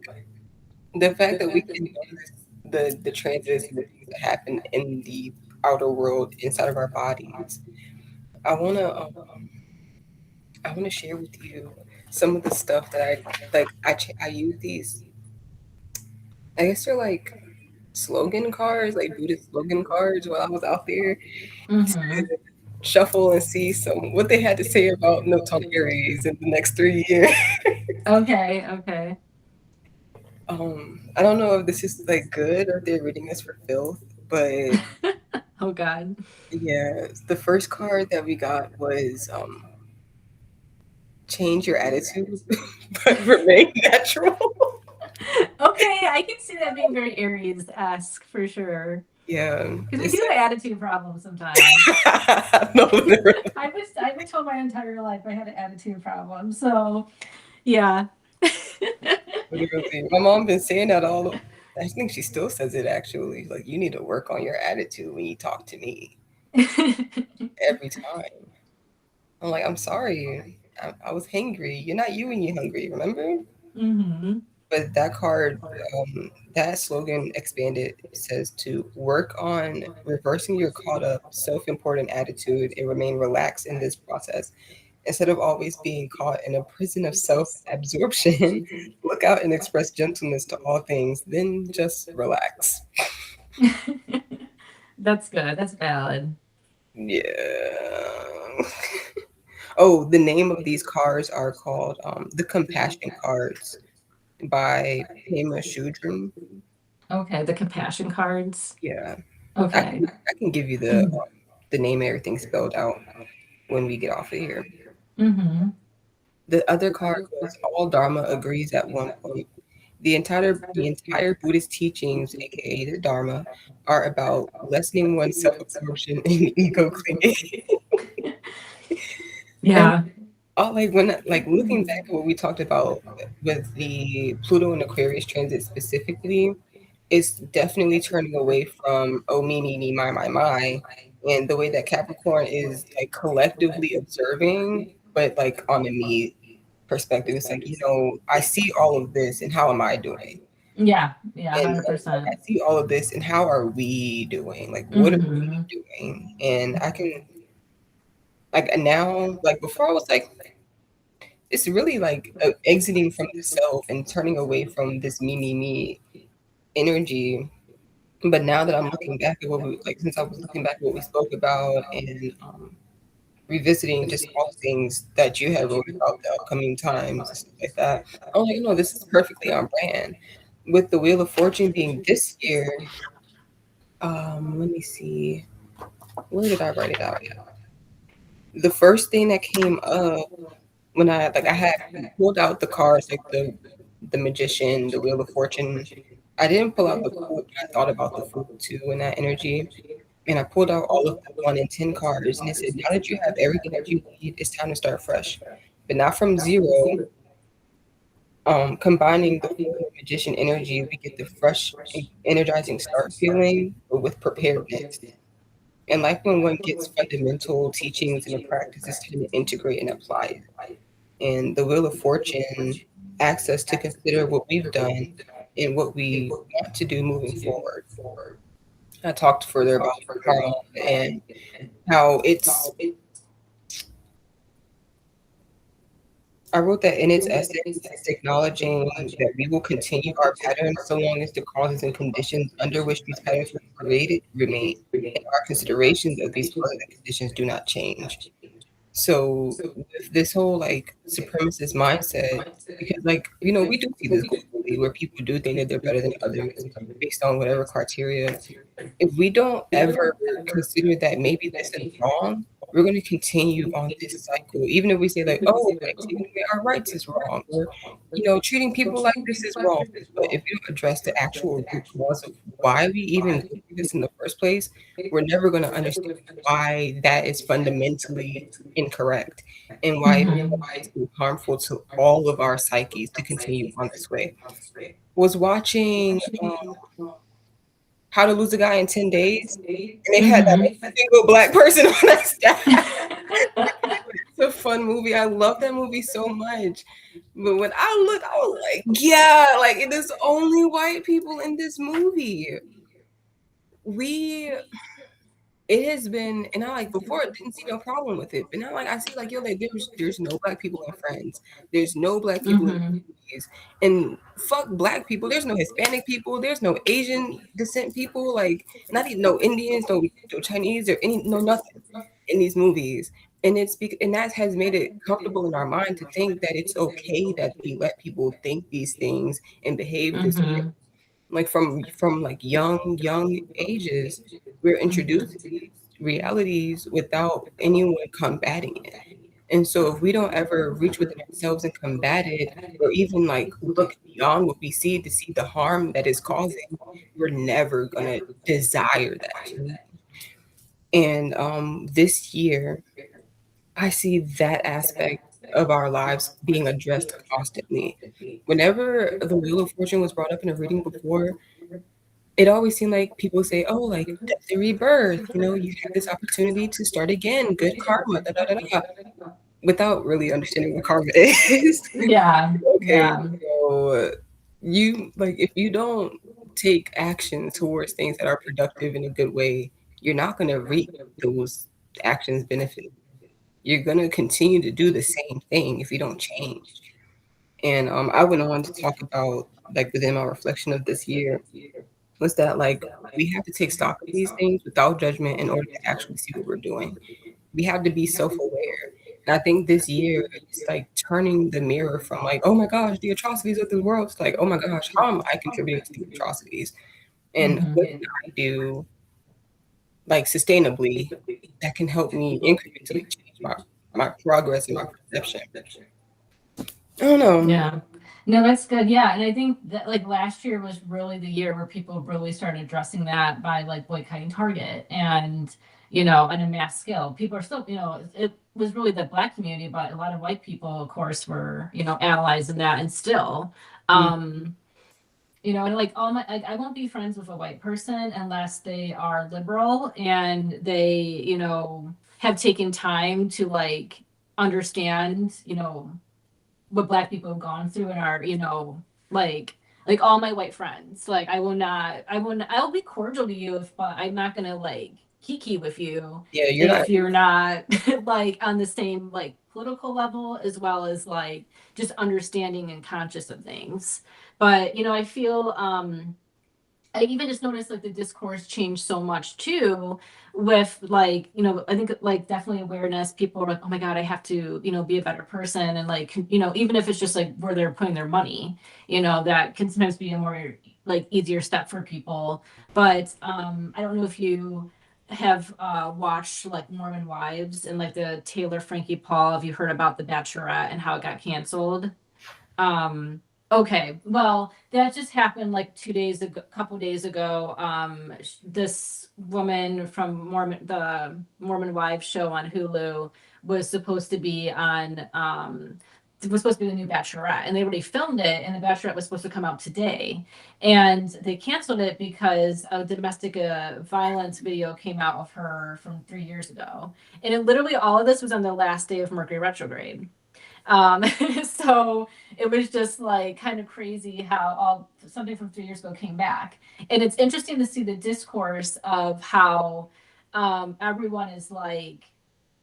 the fact that we can notice the transits and the things that happen in the outer world inside of our bodies. I wanna I wanna share with you some of the stuff that I like. I use these. I guess they're like slogan cards, like Buddhist slogan cards, while I was out there Mm-hmm. to shuffle and see some what they had to say about notes on Aries in the next 3 years. Okay, okay. I don't know if this is like good or if they're reading this for filth, but Oh God. yeah, the first card that we got was change your attitude, but remain natural. Okay, I can see that being very Aries-esque for sure. Yeah, Because we it's do have attitude problems sometimes. no, literally. I've been told my entire life I had an attitude problem. So yeah. Literally. My mom been saying that all. I think she still says it actually. Like you need to work on your attitude when you talk to me every time. I'm like, I'm sorry. I was hangry. You're not you when you're hungry. Remember? Hmm. But that card, that slogan expanded says to work on reversing your caught up, self important attitude and remain relaxed in this process. Instead of always being caught in a prison of self absorption, look out and express gentleness to all things, then just relax. That's good. That's valid. Yeah. Oh, the name of these cards are called the Compassion Cards by Pema Shudrin. Okay, the compassion cards. Yeah. Okay. I can give you the name and everything spelled out when we get off of here. Mm-hmm. The other card was all Dharma agrees at one point. The entire Buddhist teachings, aka the Dharma, are about lessening one's self-absorption and ego clinging. And Yeah. all like looking back at what we talked about with the Pluto and Aquarius transit specifically, it's definitely turning away from oh me, my, and the way that Capricorn is like collectively observing, but like on a me perspective, it's like I see all of this, and how am I doing? Yeah. Yeah. And like, I 100%. see all of this, and how are we doing? Like, what are we Mm-hmm. doing? And I can like now, like before, I was like, it's really like exiting from the self and turning away from this me energy. But now that I'm looking back at what we like, since I was looking back at what we spoke about and revisiting just all the things that you had wrote about the upcoming times and stuff like that, I'm like, no, this is perfectly on brand. With the Wheel of Fortune being this year, let me see, where did I write it out? The first thing that came up when I had pulled out the cards, like the Magician, the Wheel of Fortune. I didn't pull out the Fool, but I thought about the Fool too in that energy. And I pulled out all of the 1 in 10 cards, and it said, now that you have everything that you need, it's time to start fresh. But not from zero. Combining the Fool and Magician energy, we get the fresh, energizing start feeling, but with preparedness. And like when one gets fundamental teachings and a practice, it's time to integrate and apply it. And the Wheel of Fortune asks us to consider what we've done and what we want to do moving forward. I talked further about karma and how I wrote that in its essence, it's acknowledging that we will continue our patterns so long as the causes and conditions under which these patterns were created remain, and our considerations of these causes and conditions do not change. So with this whole like supremacist mindset, because like we do see this globally where people do think that they're better than others based on whatever criteria. If we don't ever consider that maybe this is wrong, we're going to continue on this cycle. Even if we say like, oh, like taking away our rights is wrong, or treating people like this is wrong. But if we don't address the actual root cause of why we even go through this in the first place, we're never going to understand why that is fundamentally incorrect and why it's fundamentally harmful to all of our psyches to continue on this way. Was watching How to Lose a Guy in 10 Days, and they had that single black person on that staff. It's a fun movie. I love that movie so much. But when I looked, I was like, yeah, like it is only white people in this movie. We it has been, and I like before didn't see no problem with it, but now like I see like like there's no black people in Friends, there's no black people in movies, and fuck black people. There's no Hispanic people, there's no Asian descent people, like not even no Indians, no Chinese or any no nothing in these movies, and and that has made it comfortable in our mind to think that it's okay that we let people think these things and behave this way. Like from like young ages, we're introduced to these realities without anyone combating it. And so if we don't ever reach within ourselves and combat it, or even like look beyond what we see to see the harm that is causing, we're never gonna desire that change. And this year I see that aspect of our lives being addressed constantly. Whenever the Wheel of Fortune was brought up in a reading before, it always seemed like people say, "Oh, like death and rebirth, you have this opportunity to start again, good karma, da da da da," without really understanding what karma is. Yeah, Okay, yeah. so you like if you don't take action towards things that are productive in a good way, you're not gonna reap those actions benefit. You're gonna continue to do the same thing if you don't change. And I went on to talk about like within my reflection of this year was that like we have to take stock of these things without judgment in order to actually see what we're doing. We have to be self-aware. And I think this year it's like turning the mirror from like, oh my gosh, the atrocities of the world to like, oh my gosh, how am I contributing to these atrocities? And what can I do like sustainably that can help me incrementally change my progress and my perception. I don't know. Yeah. No, that's good. Yeah. And I think that like last year was really the year where people really started addressing that by like boycotting Target and, on a mass scale. People are still, it was really the black community, but a lot of white people, of course, were, allies in that and still. Mm. Um, and like like I won't be friends with a white person unless they are liberal and they, have taken time to like understand, what black people have gone through and are, like all my white friends. Like I'll be cordial to you if but I'm not gonna like kiki with you Yeah, you're not. if you're not like on the same like political level as well as like just understanding and conscious of things. But I feel I even just noticed like the discourse changed so much too with like, I think like definitely awareness. People are like, oh my God, I have to, be a better person. And like, even if it's just like where they're putting their money, that can sometimes be a more like easier step for people. But I don't know if you have watched like Mormon Wives and like the Taylor Frankie Paul. Have you heard about The Bachelorette and how it got canceled? Okay, well, that just happened like 2 days ago, couple days ago. This woman from the Mormon Wives show on Hulu was supposed to be on was supposed to be the new Bachelorette, and they already filmed it, and the Bachelorette was supposed to come out today, and they canceled it because a domestic violence video came out of her from 3 years ago, and it literally all of this was on the last day of Mercury retrograde. Um, so it was just like kind of crazy how all something from 3 years ago came back, and it's interesting to see the discourse of how everyone is like,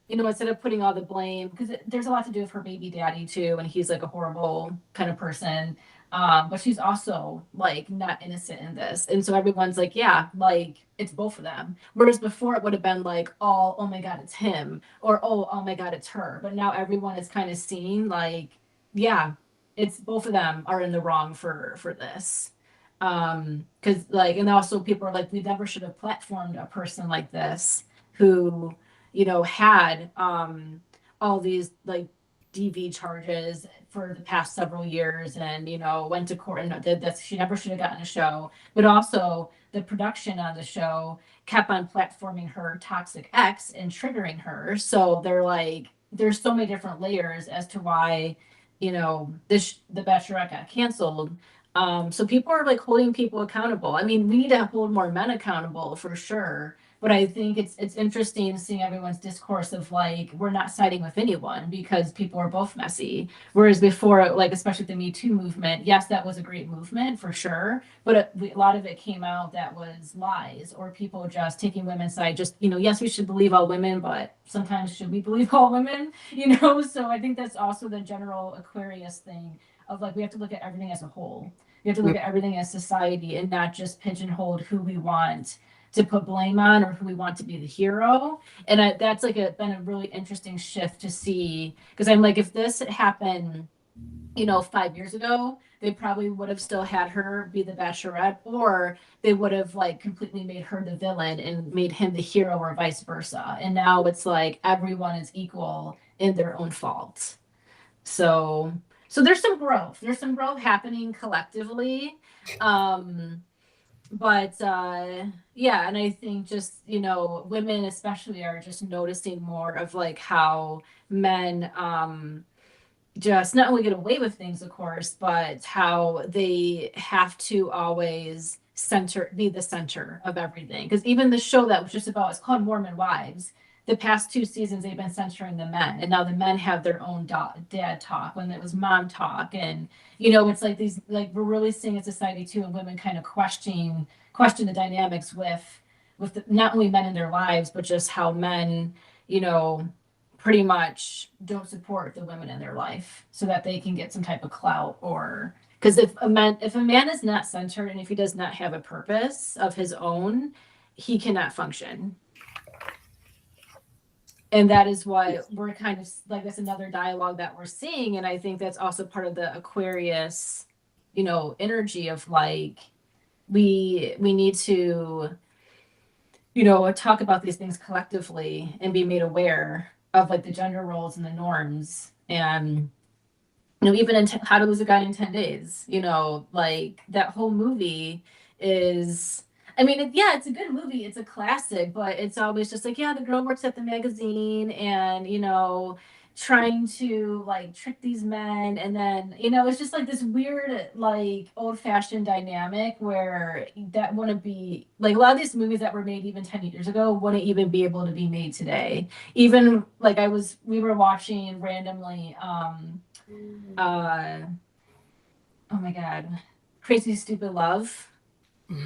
instead of putting all the blame, because there's a lot to do with her baby daddy too, and he's like a horrible kind of person. But she's also like not innocent in this. And so everyone's like, yeah, like it's both of them. Whereas before it would have been like, oh my God, it's him, or oh my God, it's her. But now everyone is kind of seeing like, yeah, it's both of them are in the wrong for this. Because like, and also people are like, we never should have platformed a person like this who had all these like DV charges for the past several years, and went to court and did this. She never should have gotten a show. But also the production on the show kept on platforming her toxic ex and triggering her. So they're like, there's so many different layers as to why, the Bachelorette got canceled. So people are like holding people accountable. I mean, we need to hold more men accountable for sure, but I think it's interesting seeing everyone's discourse of like, we're not siding with anyone because people are both messy. Whereas before, like especially the Me Too movement, yes, that was a great movement for sure, but a lot of it came out that was lies or people just taking women's side. Just yes, we should believe all women, but sometimes should we believe all women? So I think that's also the general Aquarius thing of like we have to look at everything as a whole. We have to look at everything as society and not just pigeonhole who we want to put blame on or who we want to be the hero. And that's like been a really interesting shift to see because I'm like, if this had happened, 5 years ago, they probably would have still had her be the Bachelorette, or they would have like completely made her the villain and made him the hero, or vice versa. And now it's like everyone is equal in their own fault. So, so there's some growth. There's some growth happening collectively. Um, but yeah, and I think just women especially are just noticing more of like how men just not only get away with things, of course, but how they have to always be the center of everything. Because even the show that was just about, it's called Mormon Wives. The past 2 seasons, they've been centering the men, and now the men have their own dad talk when it was mom talk, and it's like these, like we're really seeing a society too, and women kind of question the dynamics with not only men in their lives, but just how men, you know, pretty much don't support the women in their life so that they can get some type of clout, or because if a man is not centered and if he does not have a purpose of his own, he cannot function. And that is what we're kind of like, that's another dialogue that we're seeing, and I think that's also part of the Aquarius energy of like, we need to talk about these things collectively and be made aware of like the gender roles and the norms. And even in How to Lose a Guy in 10 Days, like that whole movie is, I mean, yeah, it's a good movie. It's a classic, but it's always just like, yeah, the girl works at the magazine and, trying to like trick these men. And then, it's just like this weird, like old fashioned dynamic where that wouldn't be like a lot of these movies that were made even 10 years ago wouldn't even be able to be made today. Even like we were watching randomly, uh oh my god, Crazy Stupid Love.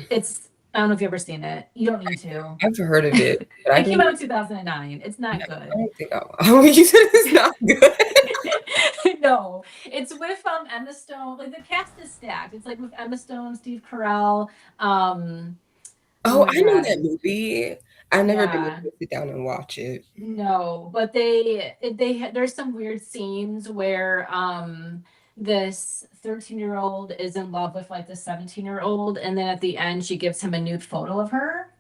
It's, I don't know if you've ever seen it. You don't need to. I've heard of it, but I It came didn't. out in 2009. It's Yeah, not I good. don't think. Oh, you said it's not good. No, it's with Emma Stone. Like the cast is stacked. It's like with Emma Stone, Steve Carell. um oh Oh, my I know god. that movie. I've never been able Yeah. to sit down and watch it. No, but there's some weird scenes where this 13-year-old is in love with like the 17-year-old, and then at the end she gives him a nude photo of her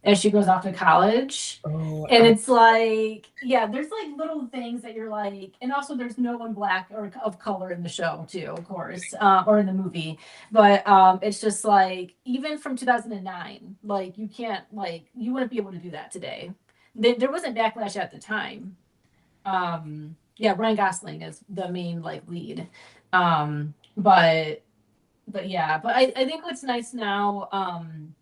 as she goes off to college. Oh, And it's like, yeah, there's like little things that you're like, and also there's no one black or of color in the show too, of course, or in the movie. But it's just like, even from 2009, like you can't, like you wouldn't be able to do that today. There wasn't backlash at the time. Yeah, Ryan Gosling is the main like lead. But yeah, but I think what's nice now, and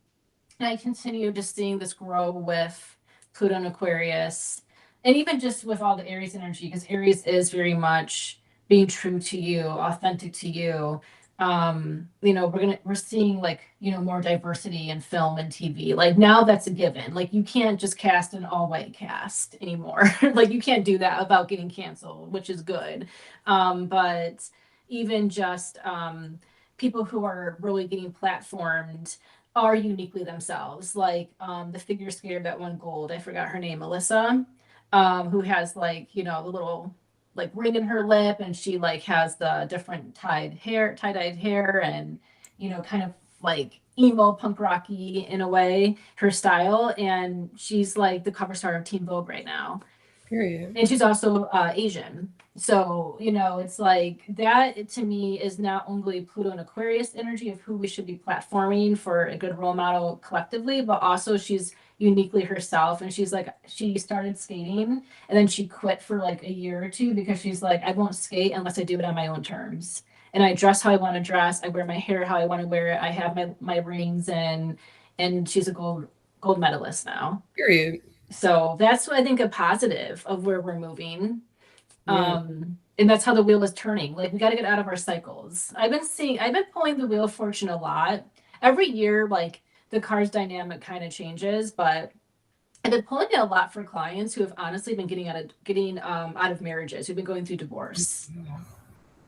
I continue just seeing this grow with Pluto and Aquarius, and even just with all the Aries energy, because Aries is very much being true to you, authentic to you. We're seeing like, more diversity in film and TV. Like now that's a given. Like you can't just cast an all white cast anymore. Like you can't do that without getting canceled, which is good. But even just people who are really getting platformed are uniquely themselves. Like the figure skater that won gold, I forgot her name, Alyssa, who has like, the little like ring in her lip, and she like has the different tie-dyed hair, and kind of like emo punk rocky in a way, her style. And she's like the cover star of Teen Vogue right now, Period. and she's also Asian. So, it's like that to me is not only Pluto and Aquarius energy of who we should be platforming for a good role model collectively, but also she's uniquely herself. And she's like, she started skating and then she quit for like a year or two because she's like, I won't skate unless I do it on my own terms. And I dress how I want to dress. I wear my hair how I want to wear it. I have my rings, and she's a gold medalist now. Period. So that's what I think a positive of where we're moving. Yeah. And that's how the wheel is turning. Like we got to get out of our cycles. I've been pulling the wheel of fortune a lot. Every year, like the car's dynamic kind of changes, but I've been pulling it a lot for clients who have honestly been getting out of marriages, who've been going through divorce.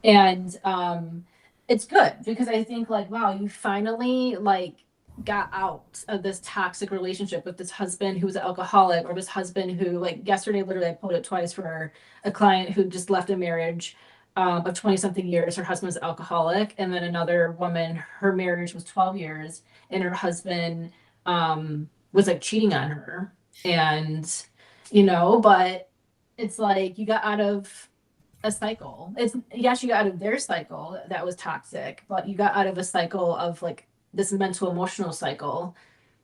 And it's good because I think like, wow, you finally like got out of this toxic relationship with this husband who was an alcoholic, or this husband who, like yesterday, literally I pulled it twice for a client who just left a marriage of 20 something years. Her husband's alcoholic. And then another woman, her marriage was 12 years, and her husband was like cheating on her. And, but it's like you got out of a cycle. It's yes, you got out of their cycle that was toxic, but you got out of a cycle of like this mental emotional cycle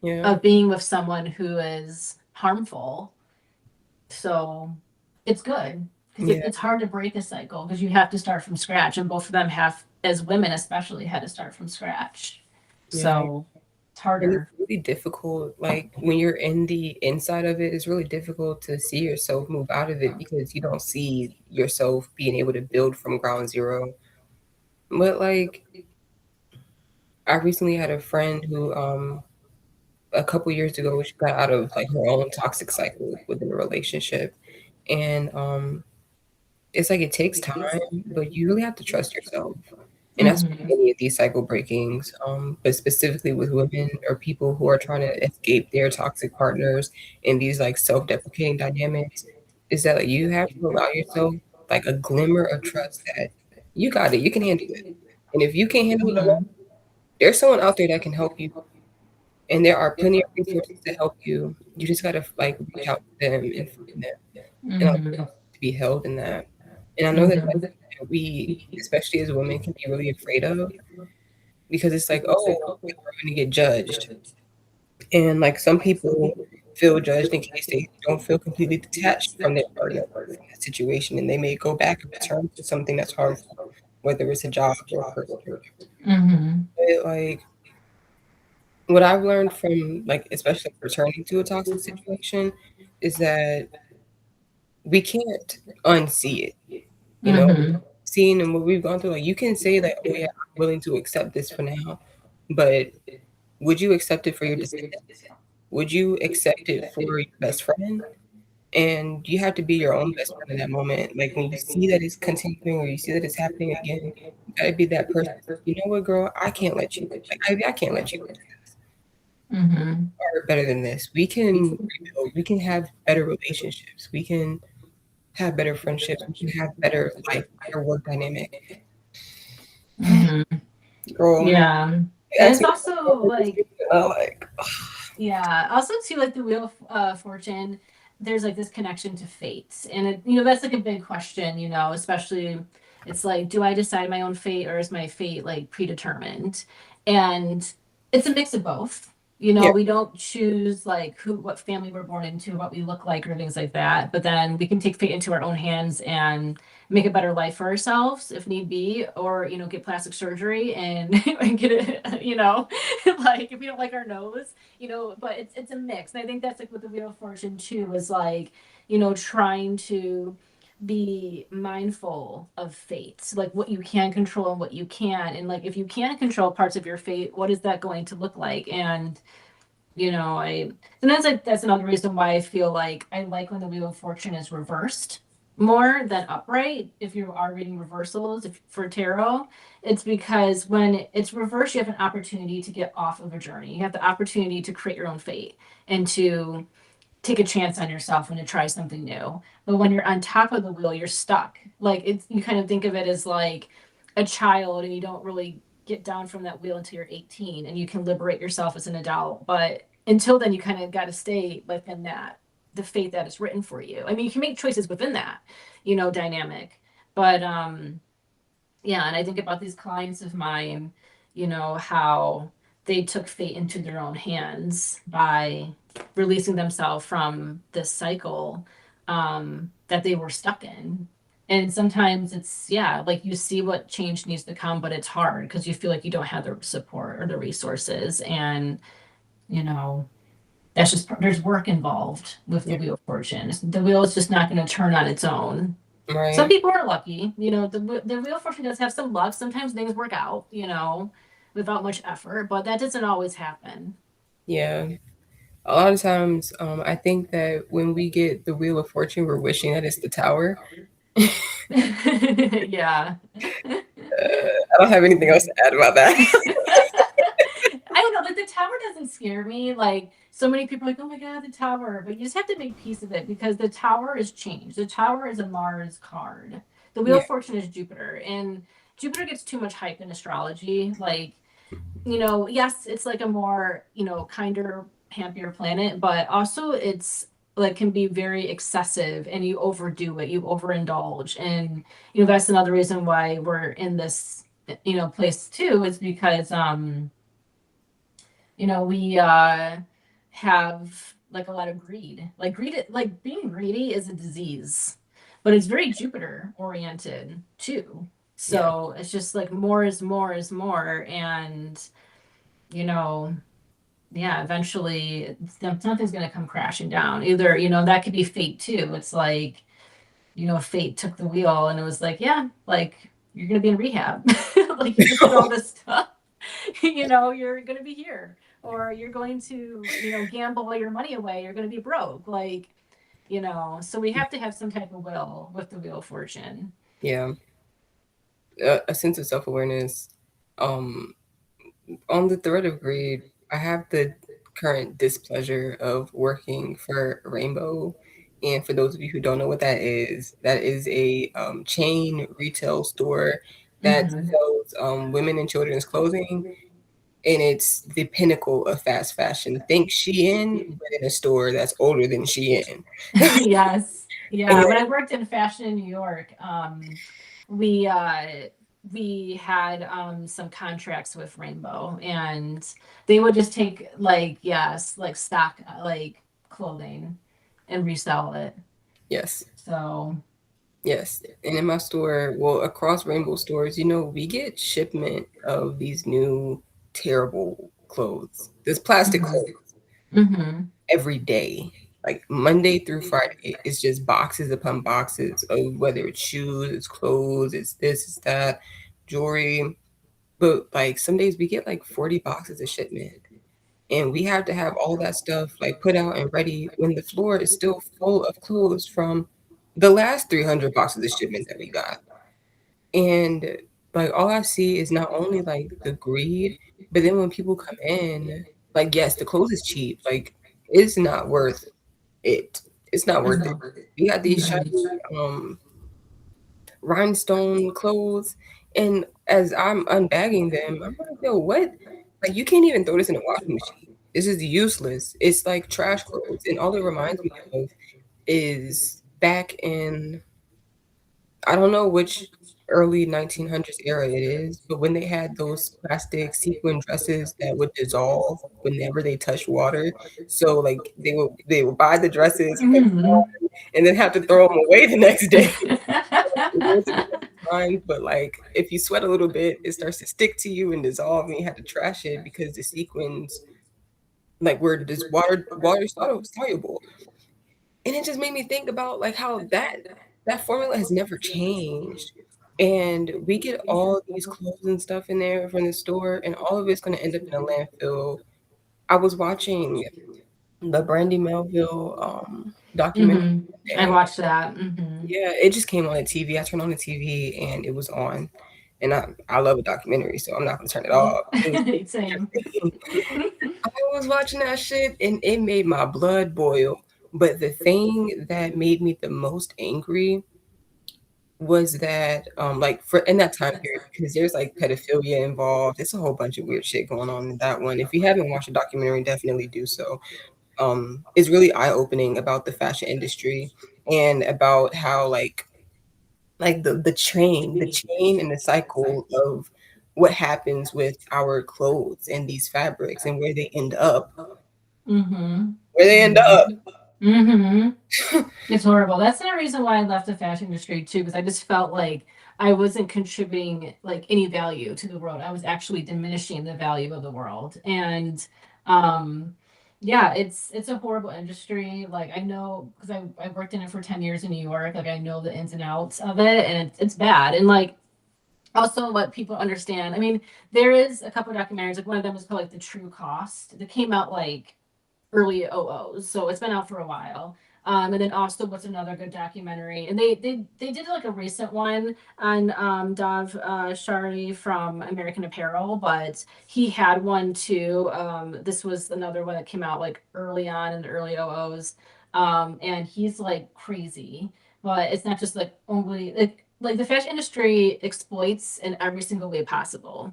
Yeah. of being with someone who is harmful. So it's good because Yeah. it's hard to break a cycle because you have to start from scratch, and both of them have, as women especially, had to start from scratch. Yeah. So it's And it's harder. really difficult. Like when you're in the inside of it, it's really difficult to see yourself move out of it because you don't see yourself being able to build from ground zero. But like I recently had a friend who a couple years ago she got out of like her own toxic cycle within a relationship. And it's like it takes time, but you really have to trust yourself. And that's Mm-hmm. any of these cycle breakings, but specifically with women or people who are trying to escape their toxic partners in these like self-deprecating dynamics, is that like, you have to allow yourself like a glimmer of trust that you got it, you can handle it. And if you can't handle it alone, Mm-hmm. there's someone out there that can help you. And there are plenty of resources to help you. You just gotta like reach out to them and find them and allow Mm-hmm. yourself to be held in that. And I know that that's Mm-hmm. something that we, especially as women, can be really afraid of because it's like, oh, like, we're going to get judged. And like some people feel judged in case they don't feel completely detached from their partner, from that situation, and they may go back and return to something that's harmful, whether it's a job or a person or whatever. Mm-hmm. But like what I've learned from like especially returning to a toxic situation is that we can't unsee it, you know, Mm-hmm. seeing and what we've gone through. Like you can say that, oh yeah, I'm willing to accept this for now, but would you accept it for your descendants? Would you accept it for your best friend? And you have to be your own best friend in that moment. Like when you see that it's continuing or you see that it's happening again, you gotta be that person. You know what, girl? I can't let you. Like I can't let you do this. Mm-hmm. Or better than this. We can rebuild. We can have better relationships. We can have better friendships. We can have better life, better work dynamic. Mm-hmm. Girl, Yeah. And you asked it's me also about this, like, like, yeah, also too, like the Wheel of Fortune, there's like this connection to fate. And that's like a big question, especially it's like, do I decide my own fate, or is my fate like predetermined? And it's a mix of both. You know, Yeah. we don't choose like who, what family we're born into, what we look like, or things like that. But then we can take fate into our own hands and make a better life for ourselves if need be, or get plastic surgery and, and get it, like if we don't like our nose, But it's a mix, and I think that's like with the Wheel of Fortune too, is like trying to be mindful of fate, like what you can control and what you can, and like if you can control parts of your fate, what is that going to look like? And I sometimes like that's another reason why I feel like I like when the Wheel of Fortune is reversed more than upright. If you are reading reversals for tarot, it's because when it's reversed, you have an opportunity to get off of a journey. You have the opportunity to create your own fate and to take a chance on yourself and to try something new. But when you're on top of the wheel, you're stuck. Like it's you kind of think of it as like a child and you don't really get down from that wheel until you're 18 and you can liberate yourself as an adult. But until then you kind of got to stay within that the fate that is written for you. I mean, you can make choices within that, dynamic. But yeah, and I think about these clients of mine, how they took fate into their own hands by releasing themselves from this cycle that they were stuck in. And sometimes it's, yeah, like you see what change needs to come, but it's hard because you feel like you don't have the support or the resources. And, you know, that's just, there's work involved with the Yeah. Wheel of Fortune. The wheel is just not going to turn on its own. Some Right. people are lucky. The Wheel of Fortune does have some luck. Sometimes things work out, without much effort, but that doesn't always happen. Yeah. A lot of times, I think that when we get the Wheel of Fortune, we're wishing that it's the Tower. Yeah. I don't have anything else to add about that. I don't know, like the tower doesn't scare me. Like so many people are like, oh my God, the tower. But you just have to make peace of it because the tower is changed. The tower is a Mars card. The Wheel Yeah. of Fortune is Jupiter. And Jupiter gets too much hype in astrology. Like yes, it's like a more, kinder, happier planet, but also it's like can be very excessive and you overdo it, you overindulge. And, that's another reason why we're in this, place too, is because, we have like a lot of greed. Like being greedy is a disease, but it's very Jupiter oriented too. Yeah. So it's just like more is more is more. And, you know, yeah, eventually something's going to come crashing down. Either, that could be fate too. It's like, fate took the wheel and it was like, yeah, like you're going to be in rehab. Like you just did all this stuff, you're going to be here or you're going to, gamble all your money away. You're going to be broke. Like, so we have to have some type of will with the Wheel of Fortune. Yeah. A sense of self awareness. Um, on the thread of greed, I have the current displeasure of working for Rainbow. And for those of you who don't know what that is a chain retail store that Hmm. sells women and children's clothing. And it's the pinnacle of fast fashion. Think Shein, but in a store that's older than Shein. Yes. Yeah. And When I worked in fashion in New York, we uh we had some contracts with Rainbow and they would just take like yes, like stock like clothing and resell it. yes, So yes. And in my store, well, across Rainbow stores, we get shipment of these new terrible clothes. This plastic mhm. clothes Mhm. every day. Like Monday through Friday, it's just boxes upon boxes of whether it's shoes, it's clothes, it's this, it's that, jewelry. But like some days we get like 40 boxes of shipment. And we have to have all that stuff like put out and ready when the floor is still full of clothes from the last 300 boxes of shipment that we got. And like all I see is not only like the greed, but then when people come in, like yes, the clothes is cheap. Like it's not worth it. It's not worth it. We got these shiny rhinestone clothes, and as I'm unbagging them, I'm like, yo, what? Like you can't even throw this in a washing machine. This is useless. It's like trash clothes, and all it reminds me of is back in I don't know which early 1900s era it is, but when they had those plastic sequin dresses that would dissolve whenever they touched water, so like they would buy the dresses, put them Mhm. on, and then have to throw them away the next day. It wasn't fine, but like if you sweat a little bit, it starts to stick to you and dissolve, and you had to trash it because the sequins like were this water soluble. And it just made me think about like how that formula has never changed. And we get all these clothes and stuff in there from the store, and all of it's going to end up in a landfill. I was watching the Brandy Melville documentary Mhm. I today. watched that. Mhm. Yeah, it just came on the TV. I turned on the TV and it was on. And I love a documentary, so I'm not gonna turn it off. It was Same. interesting. I was watching that shit and it made my blood boil. But the thing that made me the most angry was that like for in that time period, because there's like pedophilia involved. There's a whole bunch of weird shit going on in that one. If you haven't watched the documentary, definitely do so. It's really eye-opening about the fashion industry and about how like the chain and the cycle of what happens with our clothes and these fabrics and where they end up. Mhm. Where they end up. Mhm. Mhm. It's horrible. That's the reason why I left the fashion industry too, because I just felt like I wasn't contributing like any value to the world. I was actually diminishing the value of the world. And um yeah, it's a horrible industry. Like I know because I worked in it for 10 years in New York, like I know the ins and outs of it and it's bad. And like also what people understand. I mean, there is a couple of documentaries, like one of them is called like The True Cost. That came out like early OOs, so it's been out for a while. And then also, what's another good documentary? And they did like a recent one on Dov Shari from American Apparel, but he had one too. This was another one that came out like early on in the early OOs, and he's like crazy. But it's not just like only like the fashion industry exploits in every single way possible,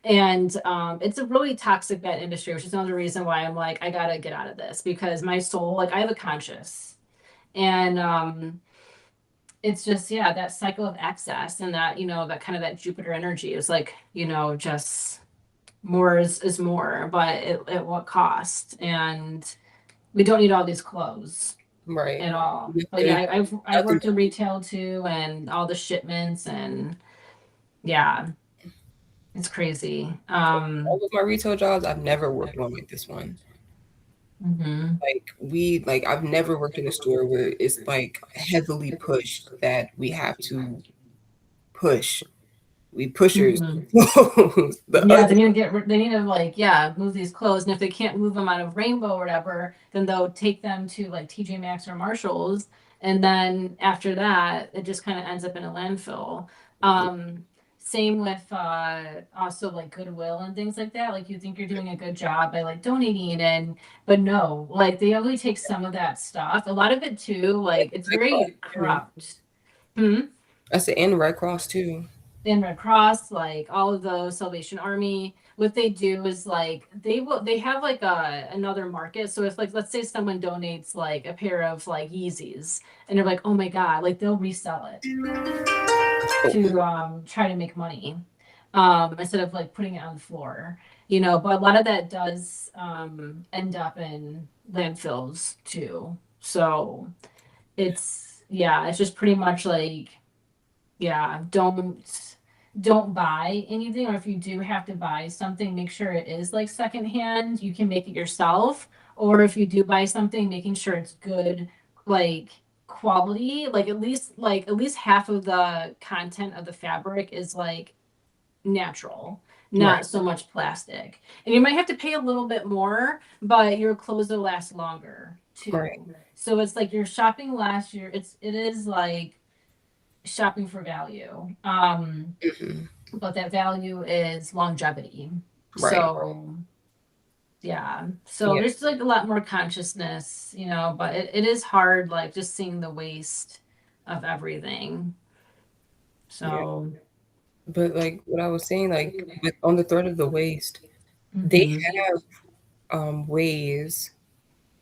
and it's a really toxic bad industry, which is another reason why I'm like I gotta get out of this because my soul, like I have a conscience, and it's just yeah that cycle of excess and that that kind of that Jupiter energy is like just more is more, but at what cost? And we don't need all these clothes Right. at all. But yeah, Nothing, I've nothing. worked in retail too, and all the shipments and yeah, it's crazy. All of my retail jobs, I've never worked one like this one. Mhm. Like I've never worked in a store where it's like heavily pushed that we have to push. We pushers. Mhm. The Yeah, other they need to they need to like, yeah, move these clothes. And if they can't move them out of Rainbow or whatever, then they'll take them to like TJ Maxx or Marshalls. And then after that, it just kind of ends up in a landfill. Um, Same with also like Goodwill and things like that. Like you think you're doing a good job by like donating and but no, like they only take some of that stuff. A lot of it too, like it's Red Cross very too. corrupt. Hmm? I said and Red Cross too. And Red Cross, like all of those, Salvation Army, what they do is like they have like another market. So if like let's say someone donates like a pair of like Yeezys and they're like, oh my God, like they'll resell it to try to make money. Instead of like putting it on the floor. But a lot of that does end up in landfills too. So it's just pretty much like yeah, don't buy anything, or if you do have to buy something, make sure it is like secondhand. You can make it yourself, or if you do buy something, making sure it's good, like quality, like at least half of the content of the fabric is like natural, Right. not so much plastic. And you might have to pay a little bit more, but your clothes will last longer Right. too. So it's like you're shopping last year. It is like shopping for value. Hmm. But that value is longevity. Right. So yeah. So Yeah. there's like a lot more consciousness, but it is hard, like just seeing the waste of everything. Yeah. So But like what I was saying, like on the thread of the waste, they mhm. have ways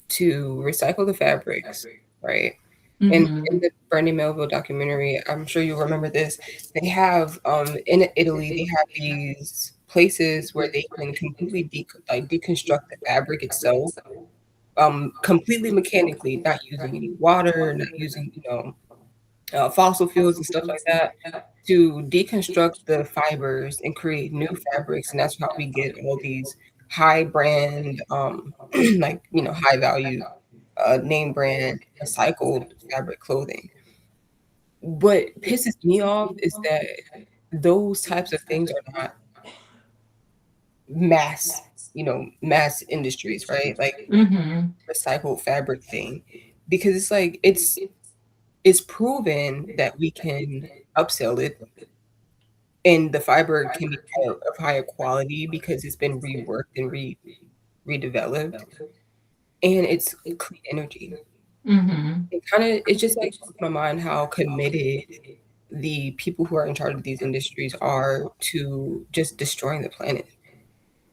to recycle the fabrics, right? In the Brandy Melville documentary, I'm sure you remember this. They have in Italy, they have these places where they can completely deconstruct the fabric itself, completely mechanically, not using any water, not using fossil fuels and stuff like that, to deconstruct the fibers and create new fabrics, and that's how we get all these high brand, high value, name brand recycled fabric clothing. What pisses me off is that those types of things are not mass, mass industries, right? Like Mm-hmm. recycled fabric thing, because it's like it's proven that we can upsell it, and the fiber can be of higher quality because it's been reworked and redeveloped, and it's clean energy. Mm-hmm. It just like blows my mind how committed the people who are in charge of these industries are to just destroying the planet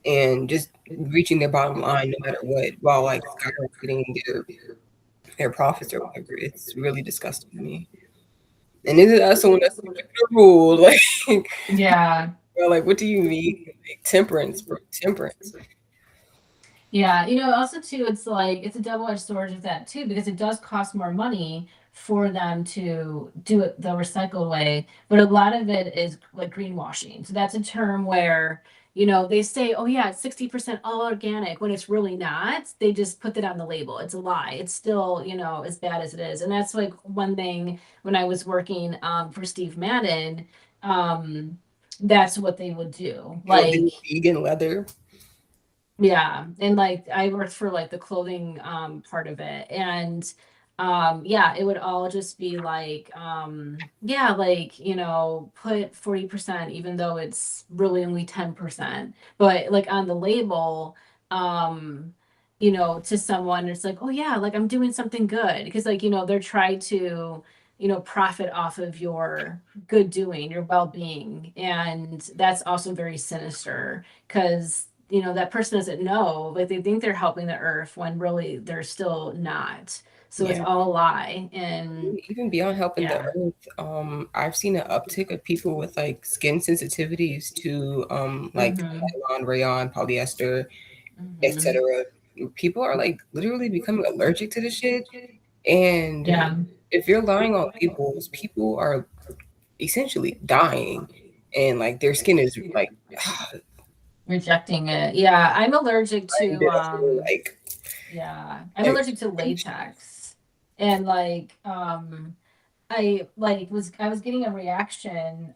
and just reaching their bottom line no matter what, while like skyrocketing their profits or whatever. It's really disgusting to me. And isn't that someone that's like the rule? Like, Yeah. well, like, what do you mean? Like, temperance, bro, temperance. Yeah, also too, it's like it's a double-edged sword with that too, because it does cost more money for them to do it the recycled way, but a lot of it is like greenwashing. So that's a term where, they say, oh yeah, it's 60% all organic when it's really not. They just put that on the label. It's a lie. It's still, as bad as it is. And that's like one thing when I was working for Steve Madden, that's what they would do. Oh, the Like, vegan leather. yeah, and like I worked for like the clothing part of it, and yeah, it would all just be like yeah, like put 40% even though it's really only 10%. But like on the label, um to someone it's like, "Oh yeah, like I'm doing something good." Because like, they're trying to profit off of your good doing, your well-being, and that's also very sinister because that person doesn't know, like they think they're helping the earth when really they're still not, so it's Yeah. all a lie. And Even beyond helping the yeah. earth, I've seen an uptick of people with like skin sensitivities to like Mm-hmm. nylon, rayon, polyester, Mm-hmm. etc. People are like literally becoming allergic to this shit. And Yeah, if you're lying on labels, people are essentially dying, and like their skin is like rejecting it. Yeah, I'm allergic to like yeah, I'm allergic to latex. And like I was getting a reaction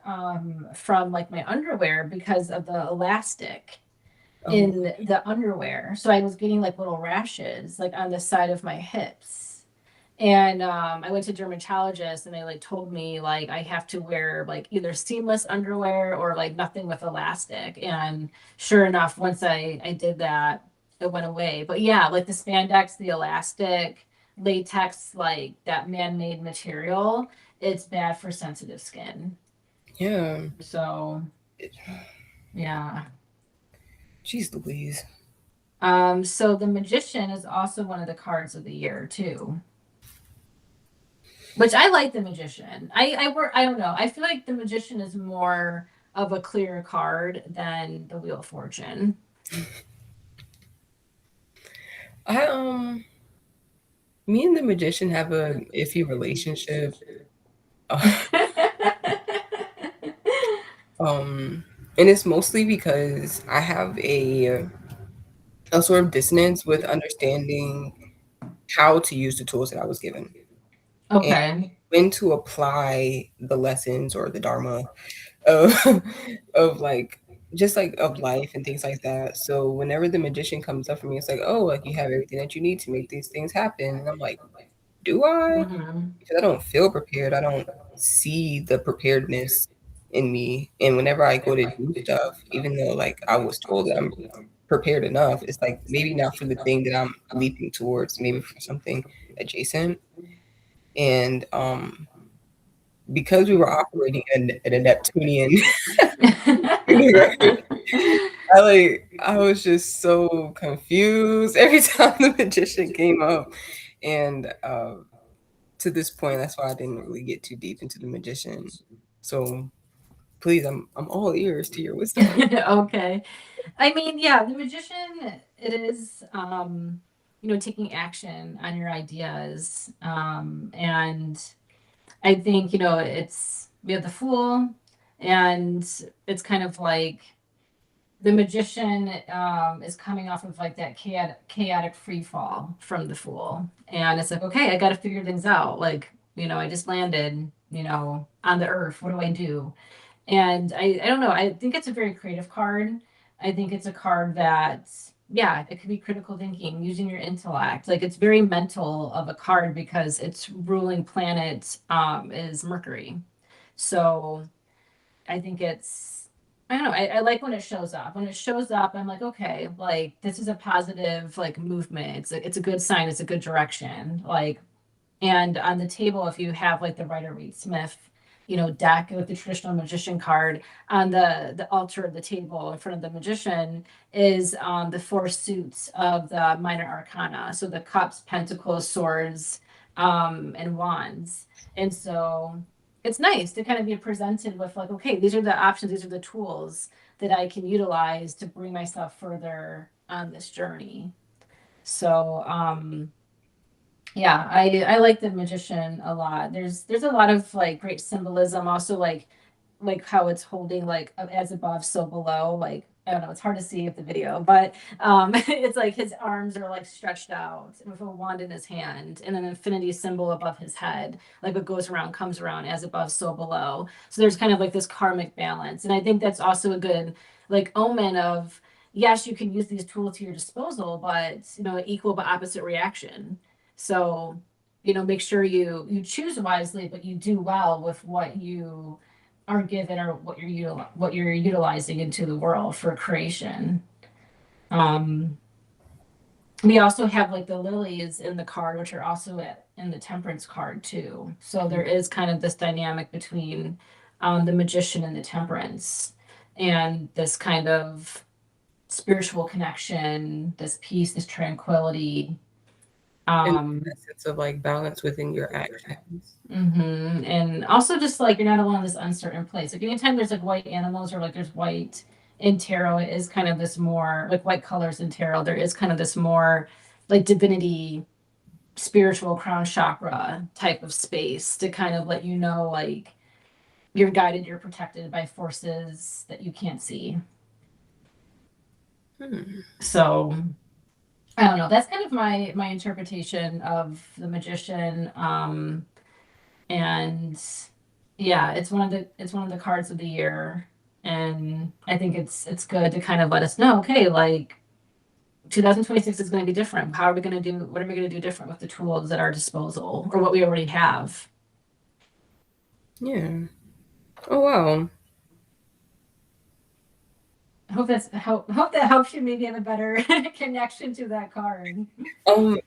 from like my underwear because of the elastic oh in the underwear. So I was getting like little rashes like on the side of my hips. And I went to dermatologist and they like told me like I have to wear like either seamless underwear or like nothing with elastic. And sure enough, once I did that, it went away. But yeah, like the spandex, the elastic, latex, like that man-made material, it's bad for sensitive skin. yeah, So yeah. jeez Louise. So the magician is also one of the cards of the year too. Which I like the magician. I don't know. I feel like the magician is more of a clear card than the Wheel of Fortune. I Me and the magician have a iffy relationship. And it's mostly because I have a sort of dissonance with understanding how to use the tools that I was given and Okay. when to apply the lessons or the dharma of of like just like of life and things like that. So whenever the magician comes up for me, it's like, oh, like you have everything that you need to make these things happen. And I'm like, do I? Hmm. Because I don't feel prepared. I don't see the preparedness in me. And whenever I go to do stuff, even though like I was told that I'm prepared enough, it's like maybe not for the thing that I'm leaping towards, maybe for something adjacent. And because we were operating in a Neptunian universe, I was just so confused every time the magician came up. And to to this point. That's why I didn't really get too deep into the magician. So please, I'm all ears to your wisdom. Okay. I mean, yeah, the magician, it is, taking action on your ideas. And I think, we have the fool, and it's kind of like the magician is coming off of like that chaotic free fall from the fool. And it's like, okay, I got to figure things out. Like, I just landed, on the earth. What do I do? And I don't know. I think it's a very creative card. I think it's a card that, yeah, it could be critical thinking, using your intellect. Like it's very mental of a card because its ruling planet is Mercury. So I think I don't know. I like when it shows up. When it shows up, I'm like, okay, like this is a positive like movement. It's a good sign. It's a good direction. Like, and on the table, if you have like the Rider Waite Smith, deck with the traditional magician card, on the altar of the table in front of the magician is the four suits of the minor arcana. So the cups, pentacles, swords, and wands. And so it's nice to kind of be presented with like, okay, these are the options, these are the tools that I can utilize to bring myself further on this journey. So yeah, I like the magician a lot. There's a lot of like great symbolism, also like how it's holding like as above, so below. Like I don't know, it's hard to see with the video, but it's like his arms are like stretched out with a wand in his hand and an infinity symbol above his head. Like what goes around comes around, as above, so below. So there's kind of like this karmic balance. And I think that's also a good like omen of, yes, you can use these tools to your disposal, but equal but opposite reaction. So, make sure you choose wisely, but you do well with what you are given or what you're utilizing into the world for creation. Um, we also have like the lilies in the card, which are also in the temperance card too. So there is kind of this dynamic between the magician and the temperance, and this kind of spiritual connection, this peace, this tranquility. And Um, that sense of like balance within your actions. And also just like you're not alone in this uncertain place. Like anytime there's like white animals or like there's white in tarot, it is kind of this more like white colors in tarot. There is kind of this more like divinity, spiritual crown chakra type of space to kind of let you know like you're guided, you're protected by forces that you can't see. Hmm. So I don't know. That's kind of my interpretation of the magician. And yeah, it's one of the cards of the year, and I think it's good to kind of let us know, okay, like 2026 is going to be different. How are we going to do? What are we going to do different with the tools at our disposal, or what we already have? Yeah. Oh wow. I hope that helps you maybe have a better connection to that card.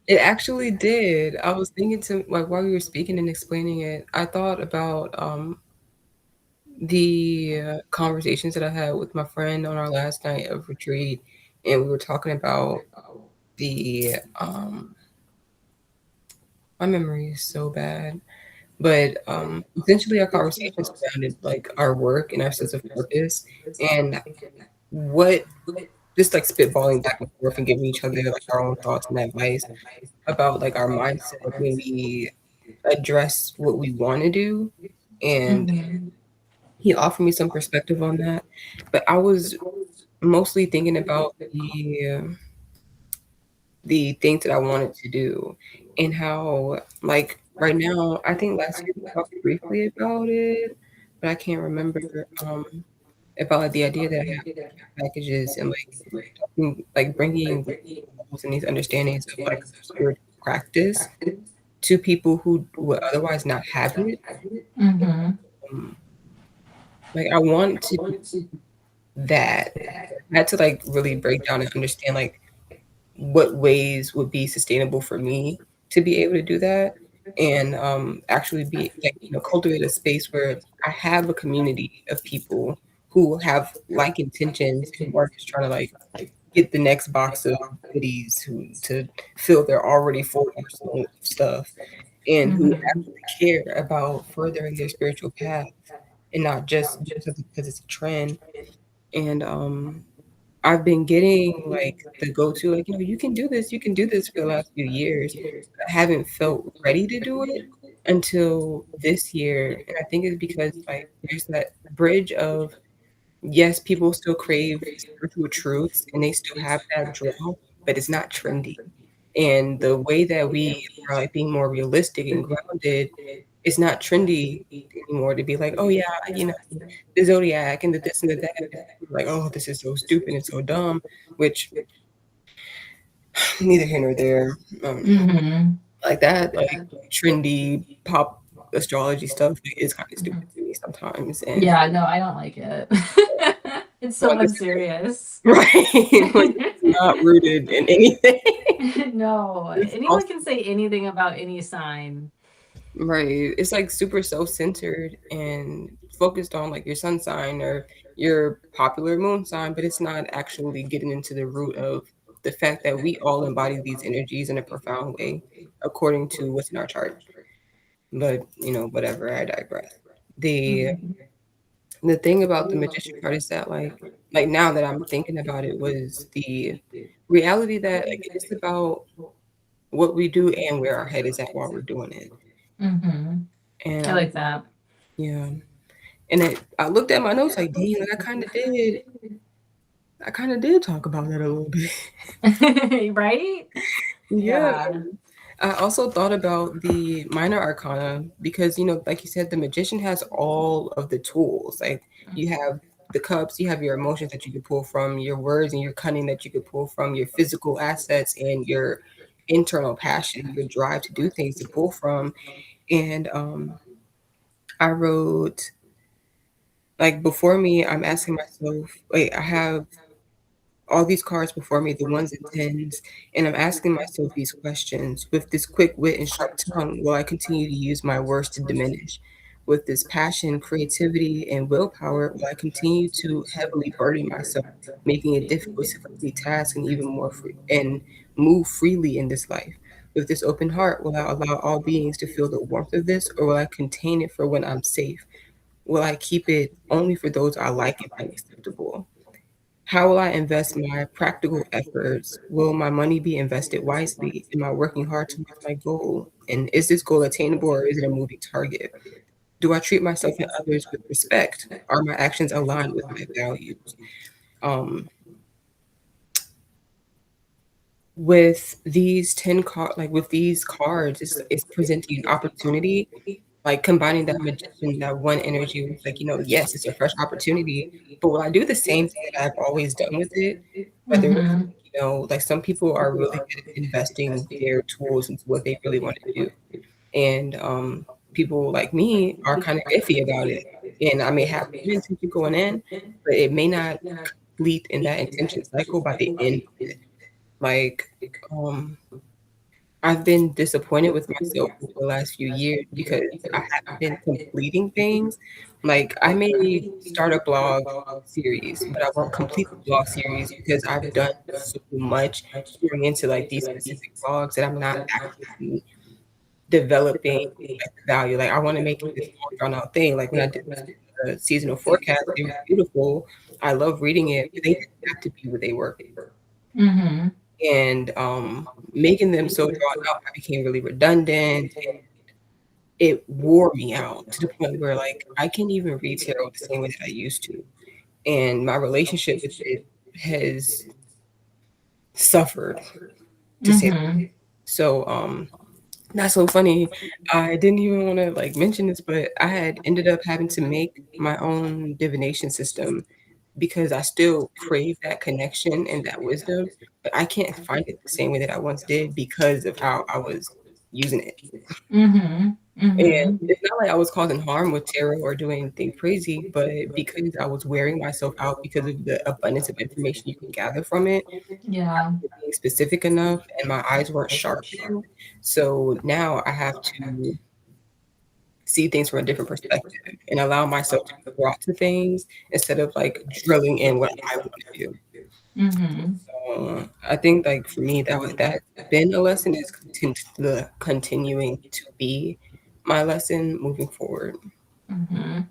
It actually did. I was thinking to like while you were speaking and explaining it, I thought about the conversations that I had with my friend on our last night of retreat, and we were talking about the my memory is so bad, but essentially our conversation surrounded like our work and our sense of purpose and what just like spitballing back and forth and giving each other like our own thoughts and advice about like our mindset when we address what we want to do. And Mhm. he offered me some perspective on that, but I was mostly thinking about the things that I wanted to do and how like right now I think last year we talked briefly about it, but I can't remember about like, the idea that I have packages and like bringing these and these understandings of like spiritual practice to people who would otherwise not have it. Mhm. Um, like I want to do that. I had to like really break down and understand like what ways would be sustainable for me to be able to do that and actually be like cultivate a space where I have a community of people who have like intentions and who are just trying to like get the next box of goodies to fill their already full arsenal of stuff and who Mhm. actually care about furthering their spiritual path and not just because it's a trend. And I've been getting like the go-to, like, you can do this for the last few years. I haven't felt ready to do it until this year. And I think it's because like there's that bridge of yes, people still crave spiritual truths and they still have that draw, but it's not trendy. And the way that we are like being more realistic and grounded, it's not trendy anymore to be like, oh yeah, the zodiac and the this and the that. Like, oh, this is so stupid and so dumb, which neither here nor there. Mhm. Like that, like trendy pop astrology stuff is kind of stupid to me sometimes. And Yeah, no, I don't like it. It's so well, this is unserious. right, like it's not rooted in anything. No, It's anyone also can say anything about any sign. right. It's like super self-centered and focused on like your sun sign or your popular moon sign, but it's not actually getting into the root of the fact that we all embody these energies in a profound way according to what's in our chart. But whatever, I digress. The Mhm. the thing about the magician card is that like now that I'm thinking about it was the reality that like it's about what we do and where our head is at while we're doing it. Mhm. And I like that. yeah. And I looked at my notes like, dang, like I kind of did talk about that a little bit. Right? Yeah. Yeah. I also thought about the minor arcana because, like you said, the magician has all of the tools. Like you have the cups, you have your emotions that you could pull from, your words and your cunning that you could pull from, your physical assets and your internal passion, your drive to do things to pull from. And I wrote like before me, I'm asking myself, wait, I have all these cards before me, the ones and tens, and I'm asking myself these questions. With this quick wit and sharp tongue, will I continue to use my words to diminish? With this passion, creativity, and willpower, will I continue to heavily burden myself, making it difficult to complete tasks and even more free and move freely in this life? With this open heart, will I allow all beings to feel the warmth of this, or will I contain it for when I'm safe? Will I keep it only for those I like and find acceptable? How will I invest my practical efforts? Will my money be invested wisely? Am I working hard towards my goal? And is this goal attainable or is it a moving target? Do I treat myself and others with respect? Are my actions aligned with my values? Um, with these 10 cards, like with these cards, it's presenting an opportunity, like combining that magician, that one energy with like, yes, it's a fresh opportunity, but will I do the same thing that I've always done with it? Whether it's, Mhm. like some people are really good at investing their tools into what they really want to do. And people like me are kind of iffy about it. And I may have good intention going in, but it may not complete in that intention cycle by the end of it. Like, um, I've been disappointed with myself over the last few years because I haven't been completing things. Like, I may start a blog series, but I won't complete the blog series because I've done so much pouring into like these specific blogs that I'm not actually developing like the value. Like, I want to make it this long drawn out thing. Like when I did the seasonal forecast, they were beautiful. I love reading it, but they didn't have to be what they were. Mhm. And making them so drawn out, I became really redundant. It wore me out to the point where like I can't even read tarot the same way that I used to, and my relationship with it has suffered to say. Mhm. So that's so funny. I didn't even want to like mention this, but I had ended up having to make my own divination system because I still crave that connection and that wisdom, but I can't find it the same way that I once did because of how I was using it. Mhm. And Mhm. it's not like I was causing harm with tarot or doing anything crazy, but because I was wearing myself out because of the abundance of information you can gather from it, Yeah. being specific enough, and my eyes weren't sharp enough. So now I have to see things from a different perspective and allow myself to be brought to things instead of like drilling in what I want to do. Mhm. I think like for me that's been a lesson is the continuing to be my lesson moving forward. Mm-hmm.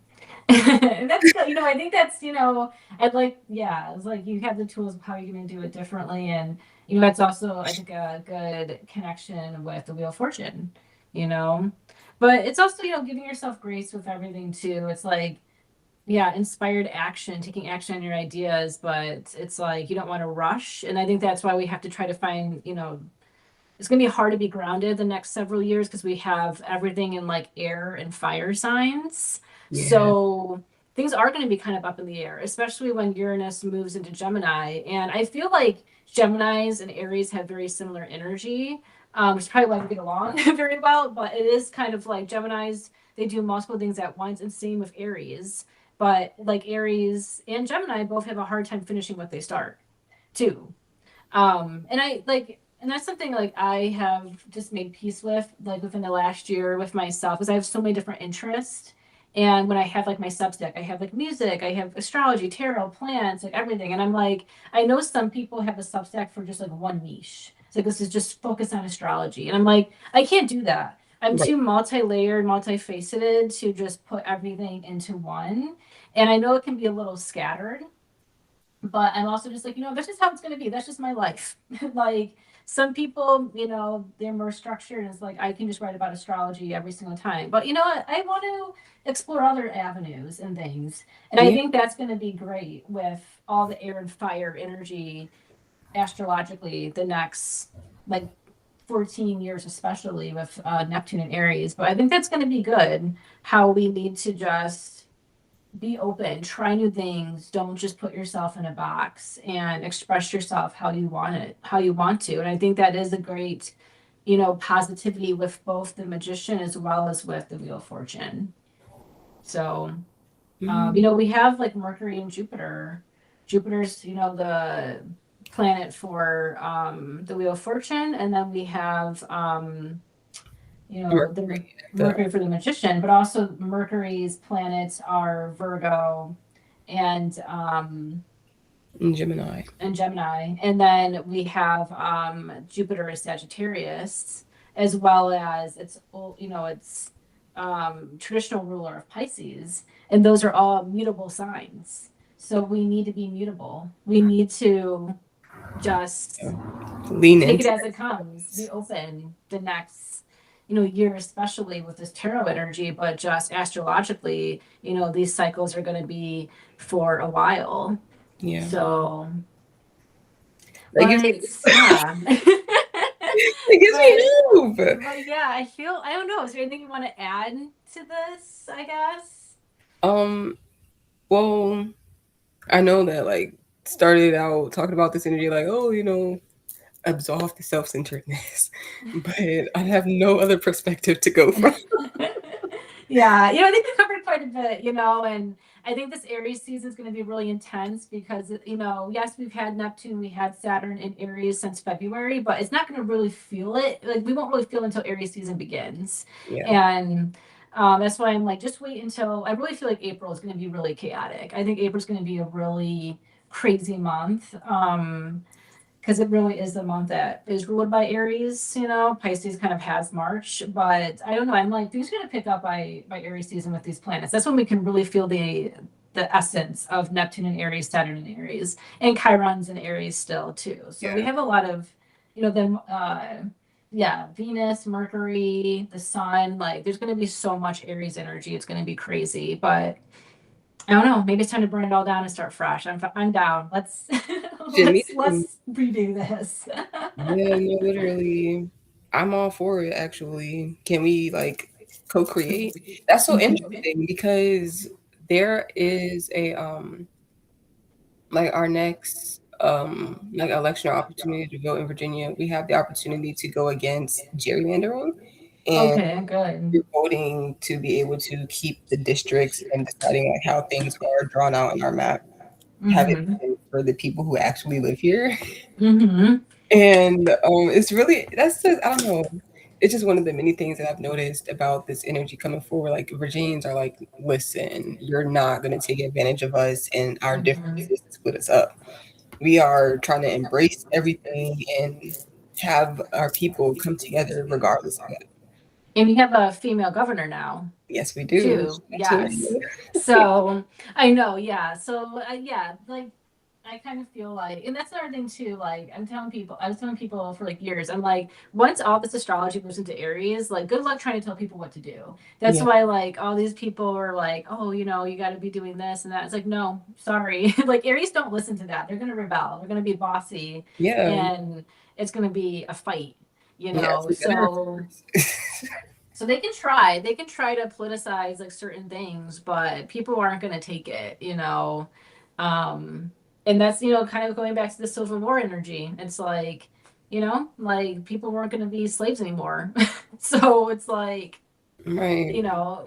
That's good. I think that's, I'd like, yeah, it's like you have the tools of how you're going to do it differently. And, that's also, I think, a good connection with the Wheel of Fortune, you know? But it's also, giving yourself grace with everything too. It's like, yeah, inspired action, taking action on your ideas, but it's like you don't want to rush. And I think that's why we have to try to find, it's going to be hard to be grounded the next several years because we have everything in like air and fire signs. Yeah, So things are going to be kind of up in the air, especially when Uranus moves into Gemini. And I feel like Geminis and Aries have very similar energy, which is probably why we get along very well. But it is kind of like Geminis, they do multiple things at once, and same with Aries. But like Aries and Gemini both have a hard time finishing what they start too. And I like, and that's something like I have just made peace with, like within the last year with myself, because I have so many different interests. And when I have like my Substack, I have like music, I have astrology, tarot, plants, like everything. And I'm like, I know some people have a Substack for just like one niche. It's like this is just focused on astrology. And I'm like, I can't do that. I'm right. too multi-layered, multifaceted to just put everything into one. And I know it can be a little scattered, but I'm also just like, that's just how it's going to be. That's just my life. Like some people, they're more structured. And it's like, I can just write about astrology every single time. But you know what? I want to explore other avenues and things. And I Yeah. think that's going to be great with all the air and fire energy astrologically the next like 14 years, especially with Neptune and Aries. But I think that's going to be good how we need to just be open, try new things, don't just put yourself in a box and express yourself how you want it, how you want to. And I think that is a great, positivity with both the magician as well as with the Wheel of Fortune. So, Mm, we have like Mercury and Jupiter. Jupiter's, the planet for the Wheel of Fortune, and then we have the Mercury at the Mercury for the magician, but also Mercury's planets are Virgo and in Gemini. Gemini, and then we have Jupiter is Sagittarius, as well as its traditional ruler of Pisces, and those are all mutable signs. So we need to be mutable. We need to just Lean take it into as it comes, be open the next year, especially with this tarot energy, but just astrologically, these cycles are going to be for a while. yeah. So, That gives me but yeah. it gives me but hope. but yeah, I don't know, is there anything you want to add to this, I guess? Um, well, I know that like started out talking about this energy like, oh, absolve the self-centeredness, but I have no other perspective to go from. Yeah, I think we covered quite a bit, and I think this Aries season is going to be really intense because, yes, we've had Neptune, we had Saturn in Aries since February, but it's not going to really feel it. Like, we won't really feel until Aries season begins. Yeah, And that's why I'm like, just wait until I really feel like April is going to be really chaotic. I think April's going to be a really crazy month. Because it really is the month that is ruled by Aries. Pisces kind of has March, but I don't know. I'm like, things are going to pick up by Aries season with these planets. That's when we can really feel the essence of Neptune and Aries, Saturn and Aries, and Chiron's in Aries still too. So we yeah. have a lot of, then yeah, Venus, Mercury, the Sun. Like, there's going to be so much Aries energy. It's going to be crazy, but I don't know. Maybe it's time to burn it all down and start fresh. I'm down. Let's Shit, me too. let's redo this. Yeah, no, literally, I'm all for it. Actually, can we like co-create? That's so interesting because there is a like our next like election or opportunity to vote in Virginia. We have the opportunity to go against gerrymandering, and Okay, good. you're voting to be able to keep the districts and deciding like how things are drawn out in our map, have it Mm-hmm. for the people who actually live here. Mm-hmm. And it's really that's just I don't know. It's just one of the many things that I've noticed about this energy coming forward. Like Virginians are like, listen, you're not going to take advantage of us and our Mm-hmm. differences to split us up. We are trying to embrace everything and have our people come together regardless of that. And you have a female governor now Yes, we do. too. Yes. So I know, yeah. So yeah, like I kind of feel like, and that's another thing too. Like I was telling people for like years, I'm like, once all this astrology goes into Aries, like, good luck trying to tell people what to do. That's Yeah. why, like, all these people are like, oh, you got to be doing this and that. It's like, no, sorry. Like, Aries don't listen to that. They're going to rebel. They're going to be bossy, Yeah. and it's going to be a fight, Yeah. For better or for So worse. they can try to politicize like certain things, but people aren't going to take it. um and that's kind of going back to the Civil War energy. It's like, like, people weren't going to be slaves anymore. So it's like, Right.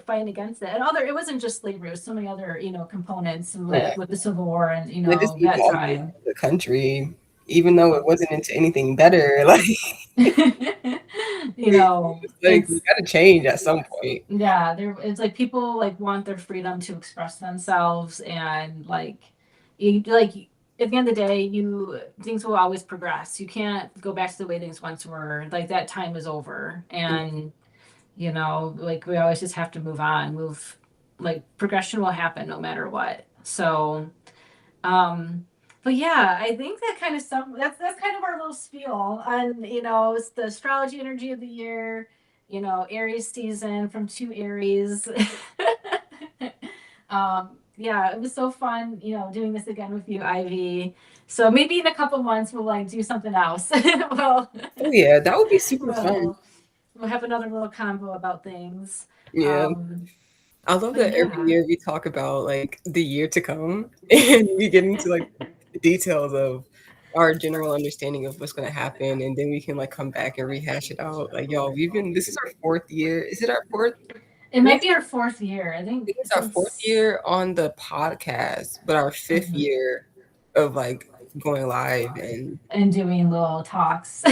fighting against it. And other, it wasn't just slavery, it was so many other components Right. with the Civil War and They just that evolved time. the country, even though it wasn't into anything better. Like, it's like we It's got to change at some point. yeah, it's like people like want their freedom to express themselves, and like, at the end of the day, things will always progress. You can't go back to the way things once were. Like, that time is over, and like, we always just have to move on. Like, progression will happen no matter what. So, but yeah, I think that kind of stuff. That's kind of our little spiel on, it's the astrology energy of the year. Aries season from two Aries. Yeah, it was so fun, doing this again with you, Ivy. So maybe in a couple months we'll like do something else. well, Oh yeah, that would be super fun. well, we'll have another little combo about things. Yeah. Um, I love but that every yeah. year we talk about like the year to come and we get into like the details of our general understanding of what's going to happen, and then we can like come back and rehash it out. Like, y'all, this is our fourth year. Is it our fourth? It I think might be our fourth year. I think it's our fourth since year on the podcast, but our fifth Mhm. year of like going live and And doing little talks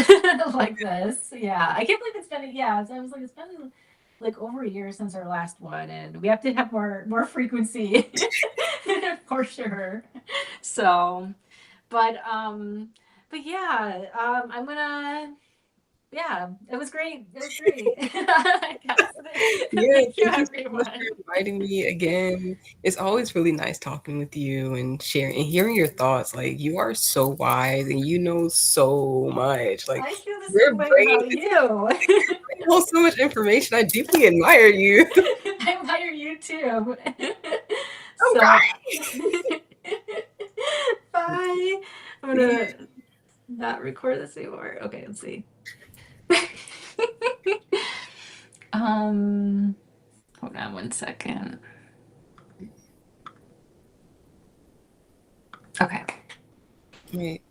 like this. Yeah. I can't believe it's been, yeah. So I was like, it's been like over a year since our last one, and we have to have more frequency for sure. So, but yeah, I'm gonna, yeah, it was great. It was great. I guess. yeah, Thank you, thank you so much for everyone. inviting me again. It's always really nice talking with you and sharing and hearing your thoughts. Like, you are so wise and you know so much. Like, I feel the your same way brain about you. holds so much information. I deeply admire you. I admire you too. Oh So, God. bye. I'm Yeah. gonna not record this anymore. Okay, let's see. um, hold on 1 second. Okay. Wait,